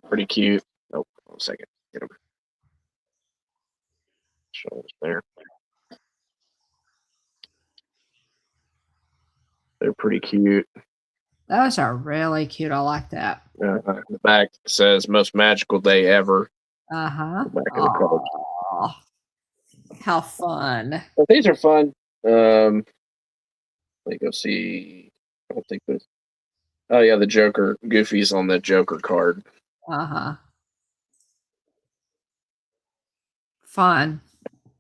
Pretty cute. Oh, hold on a second. Get them. Show us there. They're pretty cute. those are really cute. I like that. The back says "most magical day ever." The back of the card. How fun! But these are fun. Let me go see. I don't think this. Oh yeah, the Joker. Goofy's on the Joker card. Fun.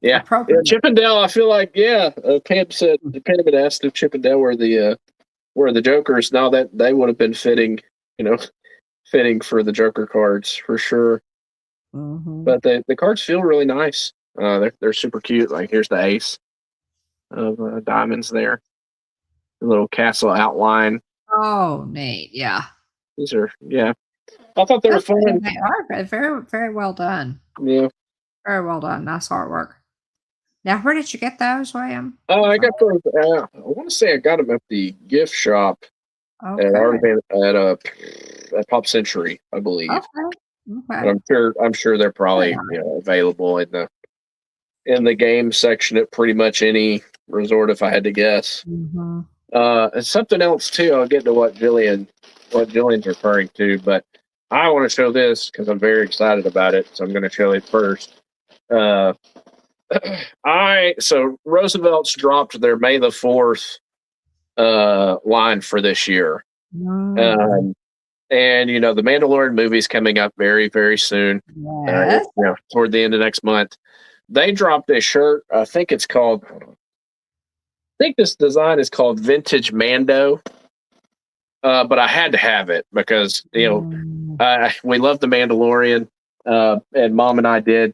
Yeah. Chippendale. I feel like Pam said. Pam had asked if Chippendale were the Jokers. Now that they would have been fitting, fitting for the Joker cards for sure. But the cards feel really nice. They're super cute. Like here's the ace of diamonds there. The little castle outline. Oh, neat. Yeah. These are I thought they were fun. They are very, very well done. Yeah. Very well done. Nice artwork. Now, where did you get those, William? I got those. I want to say I got them at the gift shop at Pop Century, I believe. Okay. But I'm sure they're probably available in the game section at pretty much any resort, if I had to guess. And something else too. I'll get to what Jillian's referring to, but I want to show this because I'm very excited about it. So I'm going to show it first. So Roosevelt's dropped their May the 4th line for this year. And the Mandalorian movie's coming up very, very soon. Toward the end of next month. They dropped a shirt. I think this design is called Vintage Mando. But I had to have it because we love the Mandalorian. And Mom and I did,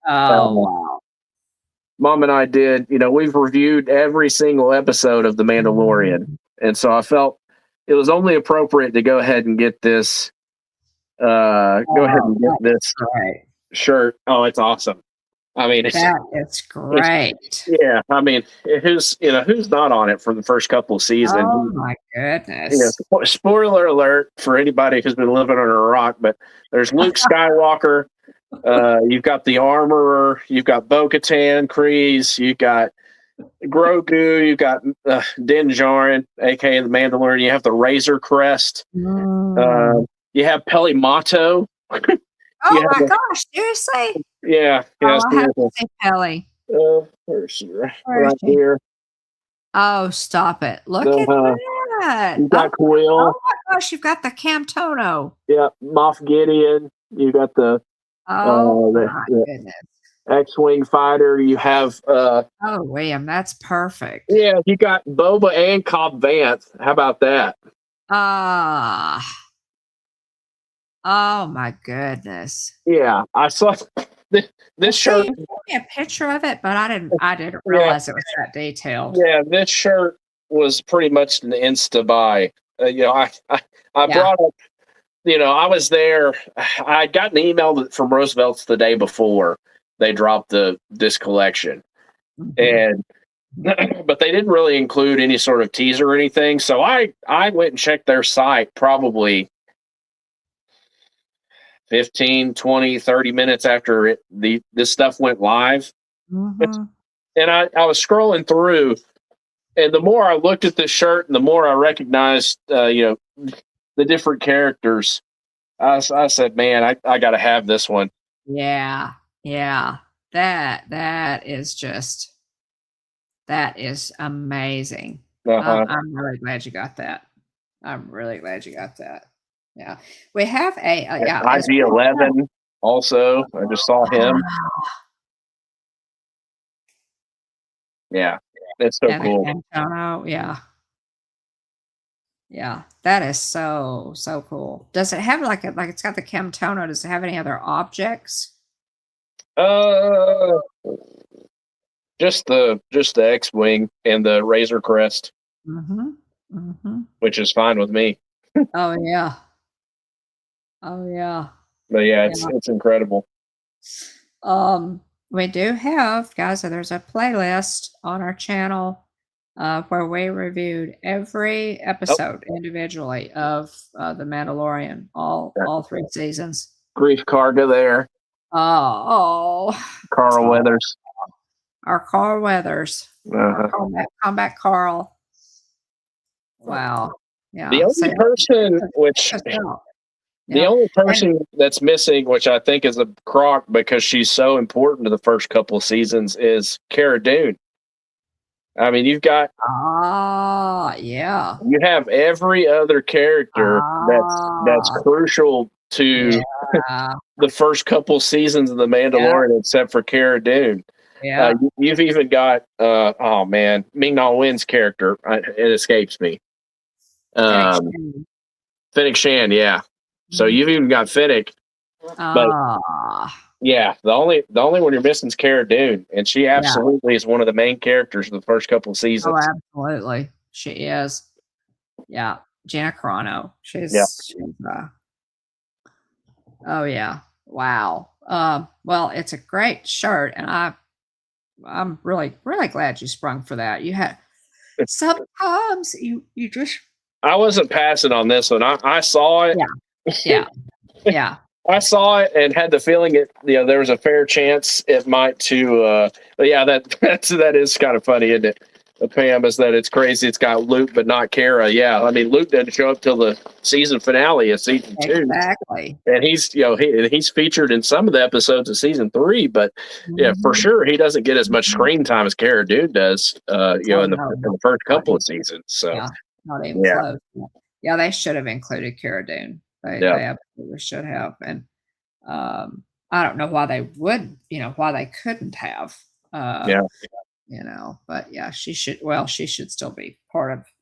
wow. Mom and I did, we've reviewed every single episode of The Mandalorian. And so I felt it was only appropriate to go ahead and get this, shirt. Oh, it's awesome. I mean, it's great. I mean, who's not on it for the first couple of seasons? Oh my goodness. Spoiler alert for anybody who's been living under a rock, but there's Luke Skywalker. You've got the Armorer, you've got Bo-Katan, Kryze, you've got Grogu, you've got Din Djarin, aka the Mandalorian. You have the Razor Crest. You have Peli Motto. you Oh have my a, gosh, seriously? yeah, yeah, Oh, I have to seriously. see Pelly. Where's she? Where is Right she? here. Oh, stop it. Look at Uh-huh. that. You got Quill. Oh my gosh, you've got the Camtono. Yeah, Moff Gideon. You got Oh my the goodness. X-wing fighter. You have Oh, William, that's perfect. yeah, you got Boba and Cobb Vanth. How about that? Ah, oh my goodness. Yeah, I saw I this see shirt. you sent me a picture of it, but I didn't Yeah, realize it was that detailed. yeah, this shirt was pretty much an insta buy. I Yeah. brought up. I was there. I got an email from Roosevelt's the day before they dropped this collection, Mhm. and but they didn't really include any sort of teaser or anything. So I went and checked their site probably 15, 20, 30 minutes after this stuff went live. Mhm. And I was scrolling through, and the more I looked at this shirt and the more I recognized, the different characters, I said, man, I got to have this one. Yeah. Yeah. That is amazing. Uh-huh. I'm really glad you got that. I'm really glad you got that. Yeah. We have yeah, as well. IG-11 also. I just saw him. Yeah, it's so And a cool. Camtono, yeah. Yeah, that is so cool. Does it have like it's got the Camtono, does it have any other objects? Uh, just the X-wing and the Razor Crest, Mhm. Mhm. which is fine with me. Oh, yeah. Oh, yeah. But yeah, Yeah. it's incredible. We do have, guys, so there's a playlist on our channel where we reviewed every Oh, episode individually of The Mandalorian, got all 3 seasons. Grief Karga there, Oh, Carl oh, Weathers. our Carl Weathers, our Uh-huh. combat Carl. Wow. The Yeah. So only person, check us out. the Yeah. only And person that's missing, which I think is a crock because she's so important to the first couple of seasons, is Cara Dune. I mean, yeah. you have every other character that's Ah, crucial to yeah. the first couple seasons of The Yeah. Mandalorian, except for Cara Dune. Yeah. You've even got oh man, Ming Na Wen's character. It escapes me. Fennec Um, Shand. Fennec Shand, yeah. So Mhm. you've even got Fennec, but Ah, yeah, the only one you're missing is Cara Dune, and she yeah. absolutely is one of the main characters of the first couple of Oh, seasons. absolutely. She is. Yeah. Gina Carano. Yeah, Oh yeah. Wow. Well, it's a great shirt, and I'm really glad you sprung for that. You had sometimes you just I wasn't passing on this one. I saw it. yeah, yeah, yeah. I saw it and had the feeling there was a fair chance it might too. But yeah, that is kind of funny, isn't it? Pam, is that it's crazy. It's got Luke, but not Kara. Yeah, I mean Luke didn't show up till the season finale of season 2, Exactly. and he's featured in some of the episodes of season 3. But yeah, for Mhm, sure he doesn't get as much mhm. screen time as Cara Dune does. Oh, In the no, first not couple even of seasons. So yeah, not even yeah, close. Yeah. Yeah, they should have included Cara Dune. yeah, They absolutely should have, and, um, I don't know why they would why they couldn't have, uh, yeah, but yeah, she should still be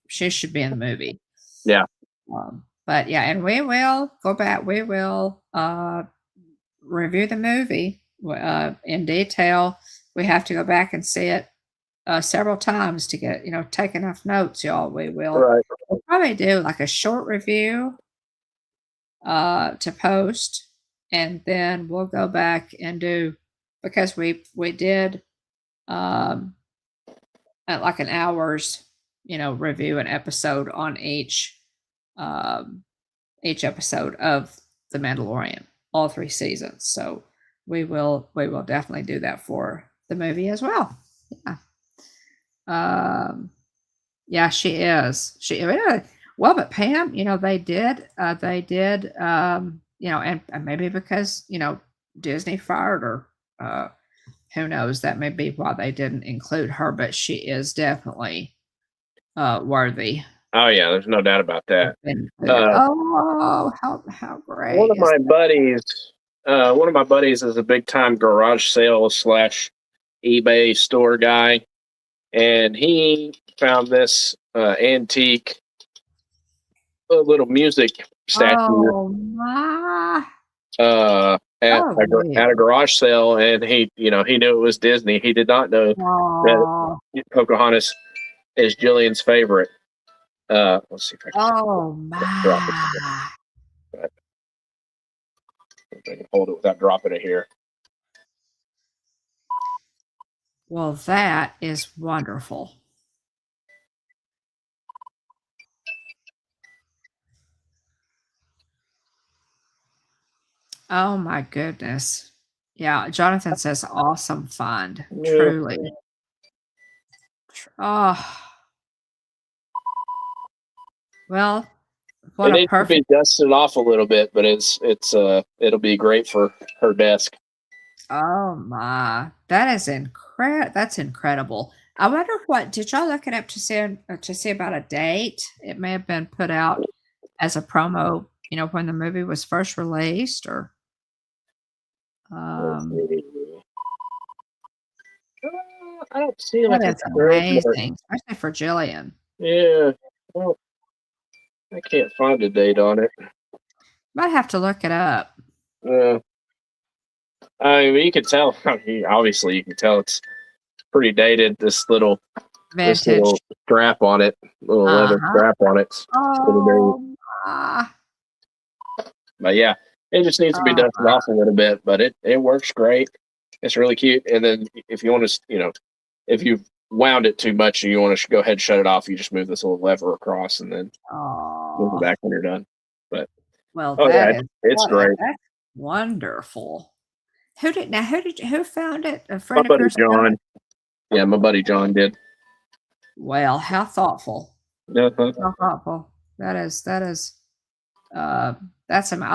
she should be in the movie. yeah. But yeah, and we will go back, we will, review the movie, in detail. We have to go back and see it several times to get, take enough notes, y'all. Right. We'll probably do like a short review to post, and then we'll go back and do because we did um at like an hour's review an episode on um each episode of The Mandalorian, all 3 seasons. So we will definitely do that for the movie as well. Yeah. Um Yeah, she is. Well, but Pam, they did, and maybe because, Disney fired her. Who knows? That may be why they didn't include her, but she is definitely worthy. Oh yeah, there's no doubt about that. Oh, how great! One of my buddies is a big time garage sale / eBay store guy, and he found this antique little music statue Oh my! at Oh, at a garage sale, and he knew it was Disney. He did not know that oh, Pocahontas is Jillian's favorite. Let's see if I can oh drop it. my! But I can hold it without dropping it here. Well, that is wonderful. Oh my goodness. Yeah, Jonathan says awesome find. Yeah. Truly. Oh. Well, what It a needs to be perfect. dusted off a little bit, but it'll be great for her desk. Oh my. That's incredible. I wonder what did y'all look it up to see about a date? It may have been put out as a promo, when the movie was first released or Let's see. I don't see like that a is trademark. amazing, especially for Jillian. Yeah. Well, I can't find a date on it. Might have to look it up. I mean, you can tell. Obviously, you can tell it's pretty dated. This little Vintage. strap on it, little leather Uh-huh. strap on it. Oh my. But yeah, it just needs to be dusted off a little bit. But it works great. It's really cute. And then if you want to, if you've wound it too much and you want to go ahead and shut it off, you just move this little lever across and then move it back when you're done. But Well, it's great. that's wonderful. Who found it? A My friend of buddy yours found John. it? Yeah, my buddy John did. Well, how thoughtful. Uh-huh. How thoughtful. That is I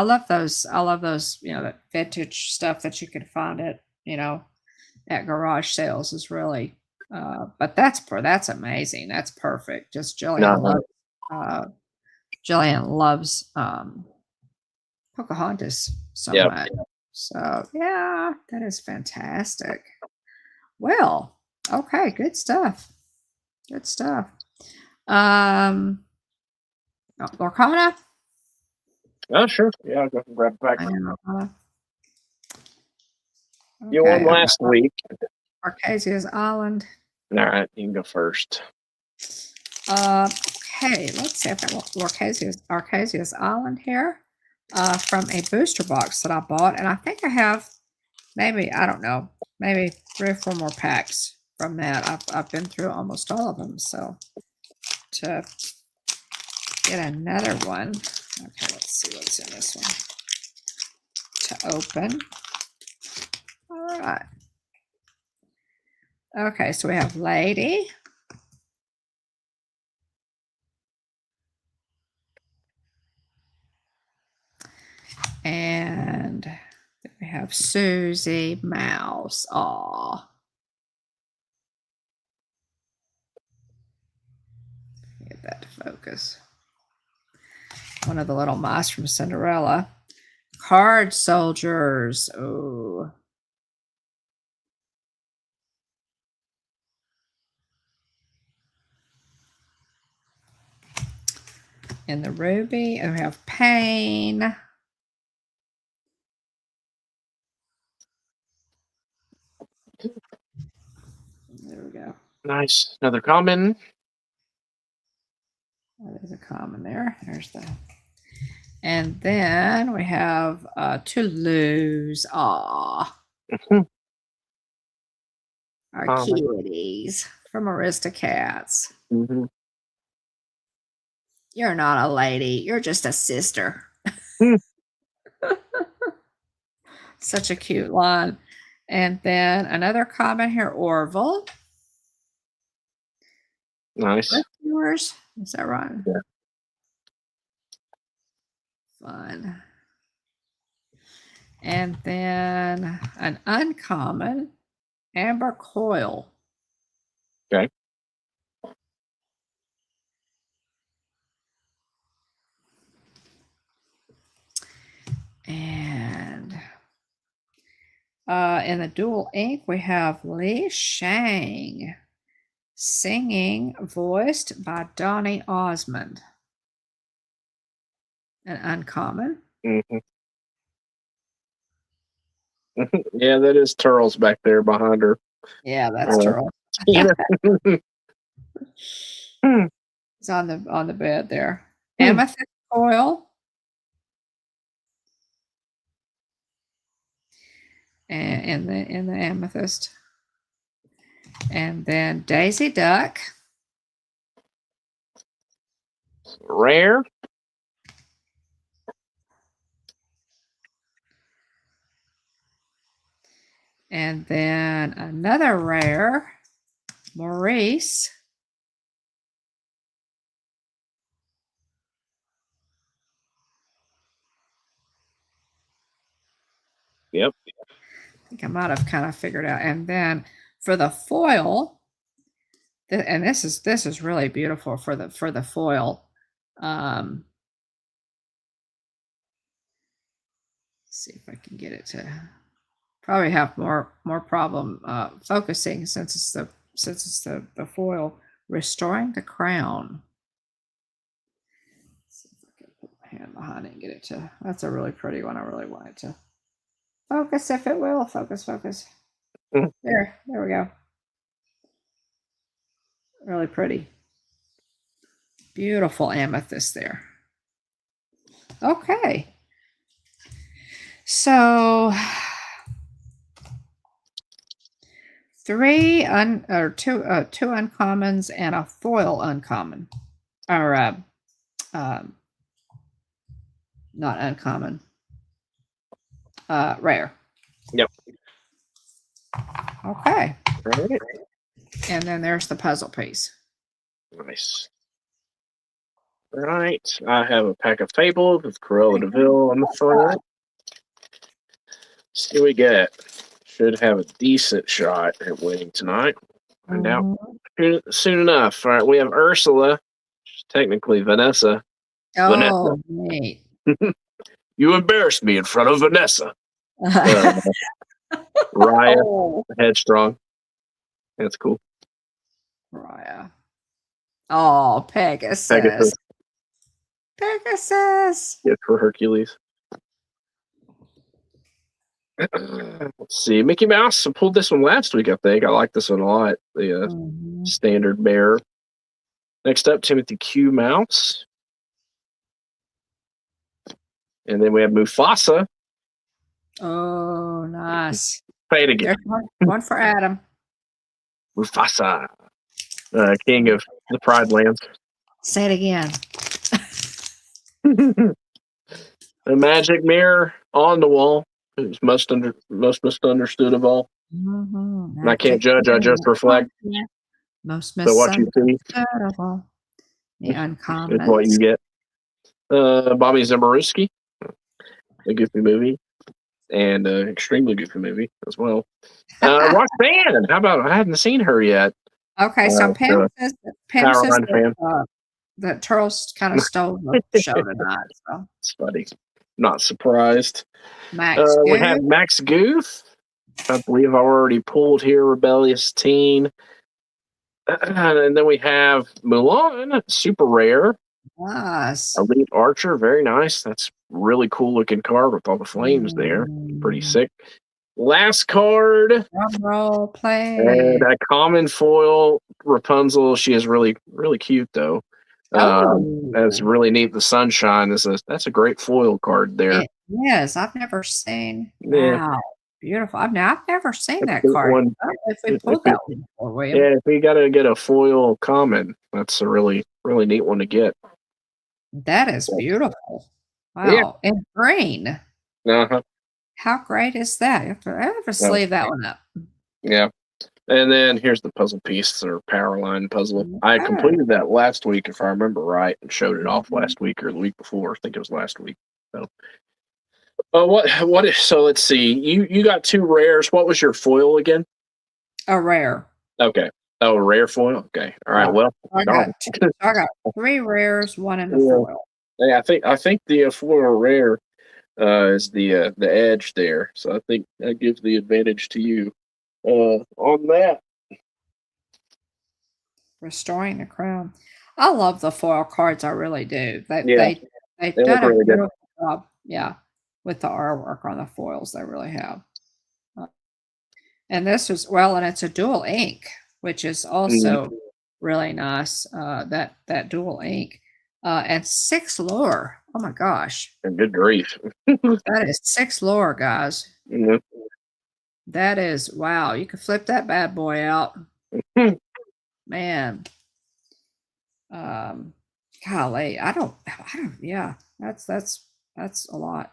love those, that vintage stuff that you can find at garage sales is really but that's amazing. That's perfect. Just Jillian loves Pocahontas so much. So yeah, that is fantastic. Well, okay, good stuff. Good stuff. Lorcana? Oh, sure. Yeah, I'll go and grab it back. You won last week. Arcasia's Island. All right, you can go first. Okay, let's see if I want Arcasia's Island here from a booster box that I bought. And I think I have maybe 3 or 4 more packs from that. I've been through almost all of them. So to get another one. Okay, let's see what's in this one. To open. All right. Okay, so we have Lady. And then we have Susie Mouse. Aw. Get that to focus. One of the little mice from Cinderella. Card soldiers. Oh. And the ruby. And we have Pain. There we go. Nice. Another common. There's a common there. There's the. And then we have Toulouse. Aw. Our kitties from Aristocats. Mm-hmm. You're not a lady. You're just a sister. Such a cute line. And then another comment here, Orville. Nice. Yours? Is that right? Yeah. Fun. And then an uncommon amber coil. Okay. And in the dual ink, we have Li Shang, singing, voiced by Donny Osmond. An uncommon. Mm-hmm. Yeah, that is Turles back there behind her. Yeah, that's Turles. Yeah. It's on the bed there. Amethyst coil. And in the amethyst. And then Daisy Duck. Rare. And then another rare, Maurice. Yep. I think I might have kind of figured out. And then for the foil, and this is really beautiful for the foil. Let's see if I can get it to probably have more problem focusing since it's the foil. Restoring the crown. Let's see if I can put my hand behind it and get it to. That's a really pretty one. I really want it to focus, if it will. Focus. There we go. Really pretty. Beautiful amethyst there. Okay. So two uncommons and a foil uncommon. Or not uncommon. Rare. Yep. Okay. Right. And then there's the puzzle piece. Nice. Right. I have a pack of Fables with Cruella de Vil on the front. See what we get. Should have a decent shot at winning tonight. Find out soon enough. All right, we have Ursula. She's technically Vanessa. Oh, neat. You embarrassed me in front of Vanessa. Raya, headstrong. That's cool. Raya. Oh, Pegasus. Pegasus. Good for Hercules. Let's see. Mickey Mouse. I pulled this one last week, I think. I like this one a lot. The standard bear. Next up, Timothy Q. Mouse. And then we have Mufasa. Oh, nice. Say it again. There's one for Adam. Mufasa. King of the Pride Lands. Say it again. The magic mirror on the wall. It's most misunderstood of all. Mm-hmm. And I can't judge, I just reflect. Most So what you see of all. The uncommon. is what you get. Bobby Zaborowski, a goofy movie, and an extremely goofy movie as well. Roxanne, how about, I hadn't seen her yet. Okay, so Pam says that Turles kind of stole the show tonight. So. It's funny. Not surprised. Max we have Max Goof. I believe I already pulled here, Rebellious Teen. And then we have Mulan, super rare. Nice. Elite Archer, very nice. That's really cool looking card with all the flames there. Pretty sick. Last card. Drum roll, play. And a common foil Rapunzel. She is really, really cute though. That's really neat. The Sunshine that's a great foil card there. Yes, I've never seen. Yeah. Wow, beautiful. I've never seen that card. One. If we pulled that one before, William. Yeah, if we got to get a foil common, that's a really, really neat one to get. That is beautiful. Wow, yeah. And green. Uh-huh. How great is that? I have to sleeve that one up. Yeah. And then here's the puzzle piece, or power line puzzle. Okay. I completed that last week, if I remember right, and showed it off last week or the week before. I think it was last week. So What is, so let's see. You got 2 rares. What was your foil again? A rare. Okay. Oh, a rare foil. Okay. All right. Yeah. Well, I darn. got I got 3 rares, 1 in the Yeah. foil. Yeah, I think the foil rare is the edge there. So I think that gives the advantage to you on that. Restoring the crown. I love the foil cards. I really do. Yeah, They've they look done a really good. beautiful job. Yeah, with the artwork on the foils, they really have. Uh, And this is well, and it's a dual ink, which is also really nice. That dual ink, and 6 lure. Oh my gosh, Good grief. that is 6 lure, guys. Mhm. That is wow. You can flip that bad boy out, man. Um, golly, yeah, that's a lot.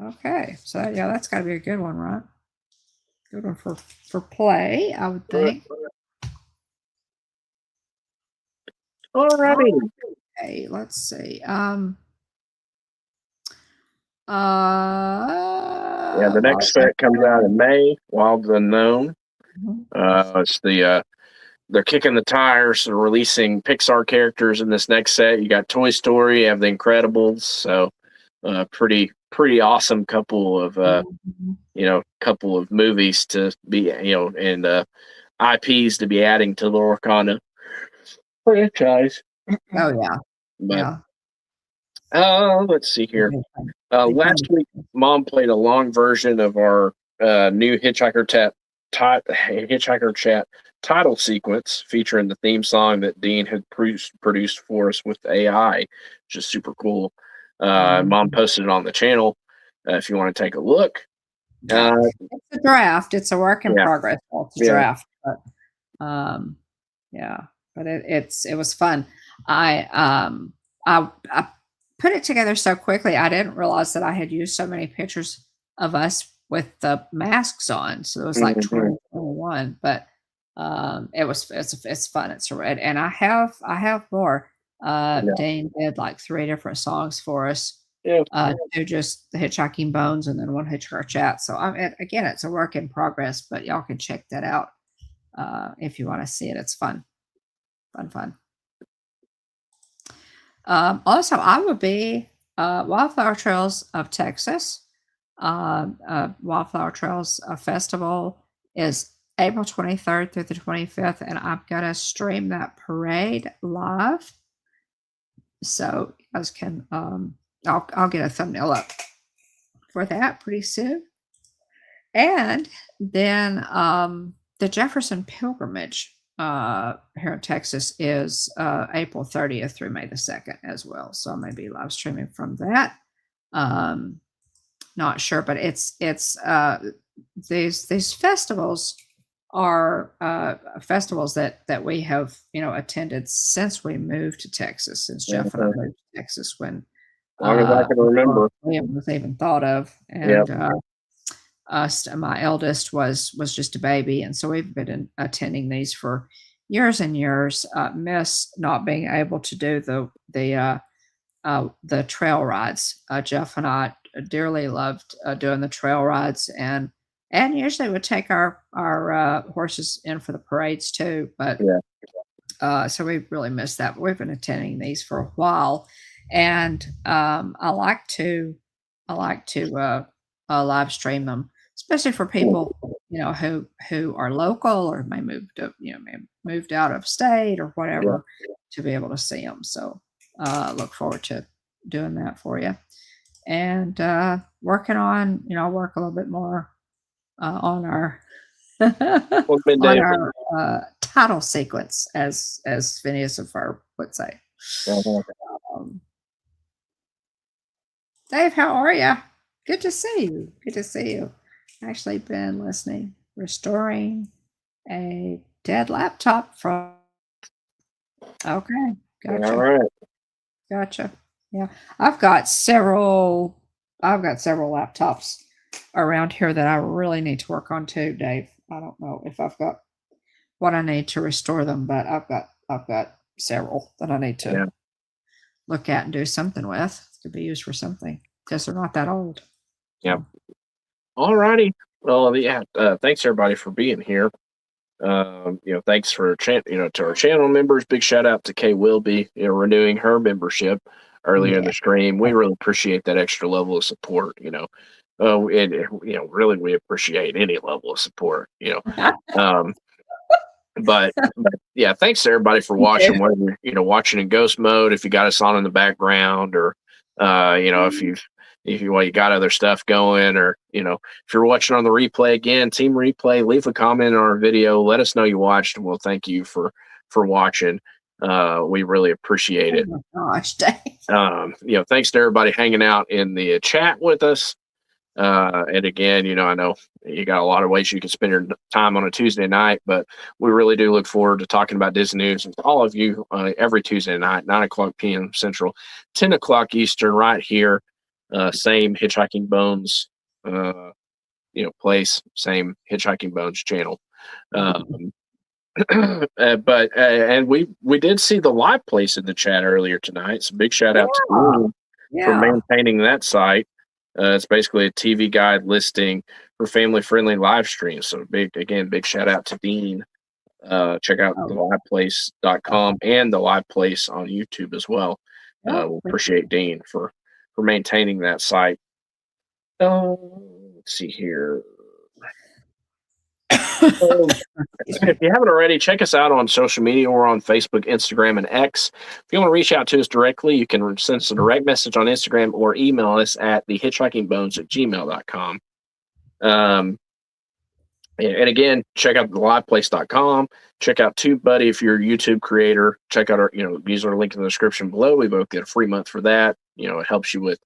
Okay, so yeah, that's got to be a good one, right? Good one for play, I would think. Alrighty. Okay, let's see. Yeah, the Wild next set comes out in May. Wilds Unknown. Mhm. It's they're kicking the tires. They're releasing Pixar characters in this next set. You got Toy Story, you have The Incredibles. So, pretty awesome couple of Mhm. couple of movies to be and IPs to be adding to the Lorcana franchise. Oh yeah, But yeah. let's see here. Big fan. Last week, Mom played a long version of our new Hitchhiker Chat title sequence featuring the theme song that Dean had produced for us with AI, which is super cool. Mom posted it on the channel if you want to take a look. Yeah. It's a draft. It's a work in Yeah, progress. Well, it's a yeah, draft, but yeah, but it was fun. I put it together so quickly. I didn't realize that I had used so many pictures of us with the masks on. So it was like mhm, 2021, but it's fun. It's a red, and I have more. yeah, Dane did like 3 different songs for us. yeah. To just the Hitchhiking Bones and then one Hitchhiker Chat. So again, it's a work in progress, but y'all can check that out if you want to see it. It's fun, fun, fun. Also, I will be Wildflower Trails of Texas. Wildflower Trails Festival is April 23rd through the 25th, and I'm gonna stream that parade live. So you guys can I'll get a thumbnail up for that pretty soon. And then the Jefferson Pilgrimage here in Texas is April 30th through May the 2nd as well. So I may be live streaming from that. Not sure, but it's these festivals are festivals that we have attended since we moved to Texas, since Jeff and I Mhm. moved to Texas when As long as I can remember. William was even thought of, Yep. and us my eldest was just a baby, and so we've been attending these for years and years. Miss not being able to do the trail rides. Jeff and I dearly loved doing the trail rides, and usually would take our horses in for the parades too. But so we really missed that. But we've been attending these for a while, and I like to live stream them, especially for people who are local or may moved out of state or Yeah. whatever, to be able to see them. So look forward to doing that for you, and working on work a little bit more on our Well, on midday. our title sequence, as Phineas and Ferb would say. Mhm. Um, Dave, how are you? Good to see you. Good to see you. Actually, been listening, restoring a dead laptop from. Okay, All gotcha, right. gotcha. Yeah, I've got several. I've got several laptops around here that I really need to work on too, Dave. I don't know if I've got what I need to restore them, but I've got several that I need to Yeah. look at and do something with to be used for something. because they're not that old. Yep. All righty. Well, yeah. Thanks everybody for being here. Thanks for to our channel members. Big shout out to Kay Wilby, renewing her membership earlier in the stream. We really appreciate that extra level of support. Really we appreciate any level of support. But yeah, thanks to everybody for watching. Whether you're watching in ghost mode, if you got us on in the background, or if you got other stuff going, or if you're watching on the replay again, team replay, leave a comment on our video. Let us know you watched, and we'll thank you for watching. We really appreciate it. Oh my gosh, dang. Thanks to everybody hanging out in the chat with us. And again, I know you got a lot of ways you can spend your time on a Tuesday night, but we really do look forward to talking about Disney news with all of you every Tuesday night, 9:00 p.m. Central, 10:00 Eastern, right here. Same Hitchhiking Bones, place, same Hitchhiking Bones channel. And we did see the live place in the chat earlier tonight. So big shout out to you for maintaining that site. It's basically a TV guide listing for family-friendly live streams. So big shout out to Dean. Check out theliveplace.com and the live place on YouTube as well. We'll appreciate Dean for maintaining that site. Let's see here. If you haven't already, check us out on social media. We're on Facebook, Instagram, and X. If you want to reach out to us directly, you can send us a direct message on Instagram or email us at thehitchhikingbones@gmail.com. And again, check out theliveplace.com. Check out TubeBuddy if you're a YouTube creator. Check out use our link in the description below. We both get a free month for that. It helps you with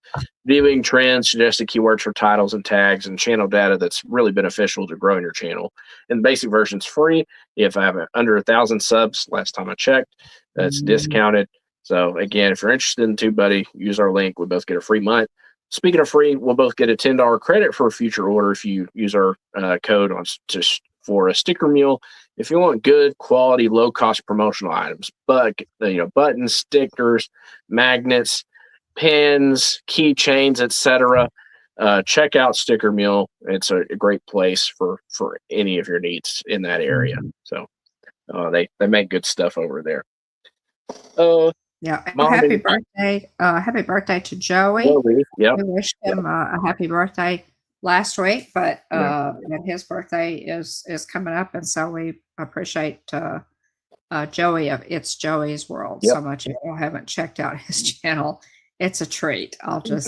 viewing trends, suggested keywords for titles and tags, and channel data that's really beneficial to growing your channel. And the basic version's free. If I have under 1,000 subs, last time I checked, that's discounted. So again, if you're interested in TubeBuddy, use our link. We both get a free month. Speaking of free, we'll both get a $10 credit for a future order if you use our code for a Stickermule. If you want good quality, low cost promotional items, buttons, stickers, magnets, pins, keychains, etc., check out Stickermule. It's a great place for any of your needs in that area. So they make good stuff over there. Yeah, happy birthday to Joey. Yep. We wished him a happy birthday last week, but his birthday is coming up, and so we appreciate Joey of It's Joey's World so much. If you haven't checked out his channel, it's a treat. I'll tell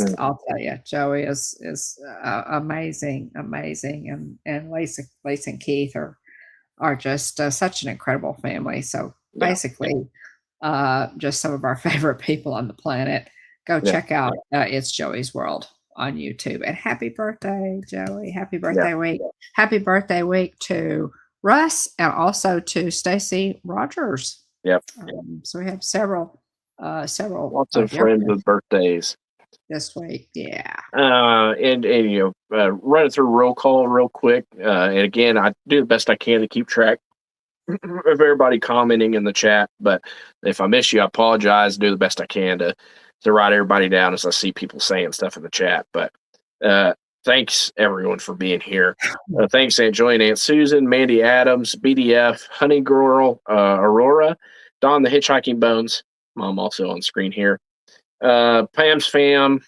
you, Joey is amazing, and Lacey and Keith are just such an incredible family. So basically, just some of our favorite people on the planet. Go check out It's Joey's World on YouTube. And happy birthday, Joey. Happy birthday week. Happy birthday week to Russ and also to Stacy Rogers. Yep. So we have several lots of friends with birthdays this week. Yeah. Running through roll call real quick. And again, I do the best I can to keep track of everybody commenting in the chat, but if I miss you, I apologize. Do the best I can to write everybody down as I see people saying stuff in the chat. But thanks everyone for being here. Thanks Aunt Joy and Aunt Susan, Mandy Adams, BDF, Honey Girl, Aurora, Don the Hitchhiking Bones, Mom also on screen here, Pam's Fam,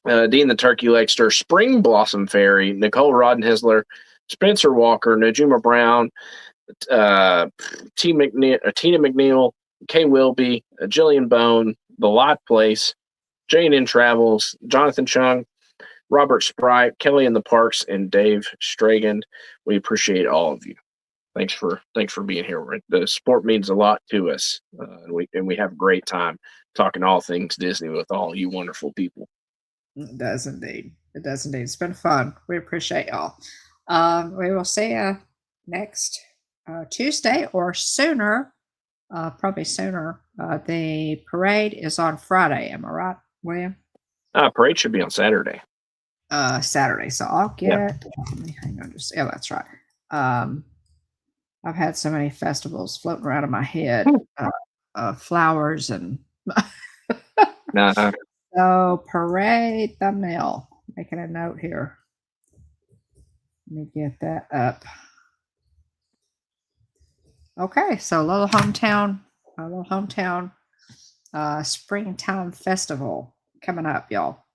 Dean the Turkey Legster, Spring Blossom Fairy, Nicole Roddenhisler, Spencer Walker, Najuma Brown, Tina McNeil, Kay Wilby, Jillian Bone, The Lot Place, Jane in Travels, Jonathan Chung, Robert Sprite, Kelly in the Parks, and Dave Stragan. We appreciate all of you. Thanks for being here. The support means a lot to us, and we have a great time talking all things Disney with all you wonderful people. It does indeed. It's been fun. We appreciate y'all. We will see you next Tuesday or sooner, probably sooner. The parade is on Friday. Am I right, William? Parade should be on Saturday. Saturday. So I'll get. Let me hang on. That's right. I've had so many festivals floating around in my head. Flowers and So parade thumbnail. Making a note here. Let me get that up. Okay, so a little hometown springtime festival coming up, y'all.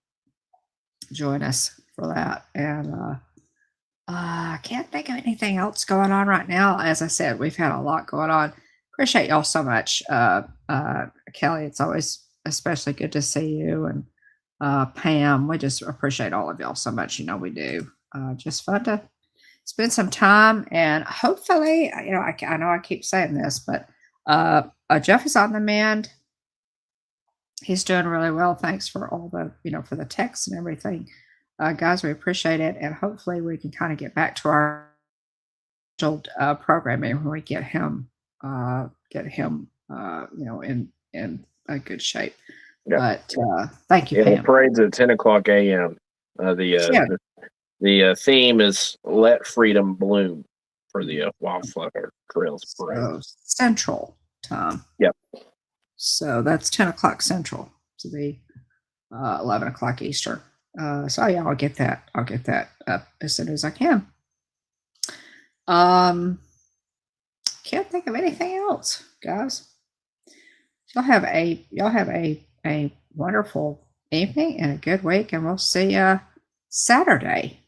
Join us for that. And I can't think of anything else going on right now. As I said, we've had a lot going on. Appreciate y'all so much. Kelly, it's always especially good to see you. And Pam, we just appreciate all of y'all so much. You know, we do. Just fun to spend some time, and hopefully, you know, I know I keep saying this, but Jeff is on the mend. He's doing really well. Thanks for all the, you know, for the texts and everything. Guys, we appreciate it. And hopefully we can kind of get back to our programming when we get him, you know, in a good shape. Yep. But thank you, Pam. The parade's at 10 o'clock a.m. The theme is Let Freedom Bloom for the Wildflower Trails Parade. So Central time. Yep. So that's 10 o'clock Central to be 11 o'clock Eastern. So yeah, I'll get that up as soon as I can. Can't think of anything else, guys. Y'all have a wonderful evening and a good week, and we'll see you Saturday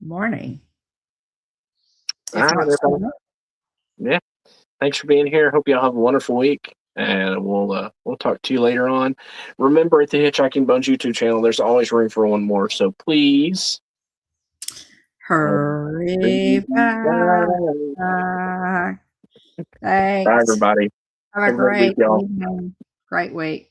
morning. Yeah. Thanks for being here. Hope y'all have a wonderful week. And we'll talk to you later on. Remember, at the Hitchhiking Bones YouTube channel, there's always room for one more. So please hurry back. Thanks. Bye, everybody. Have a great evening. Great week.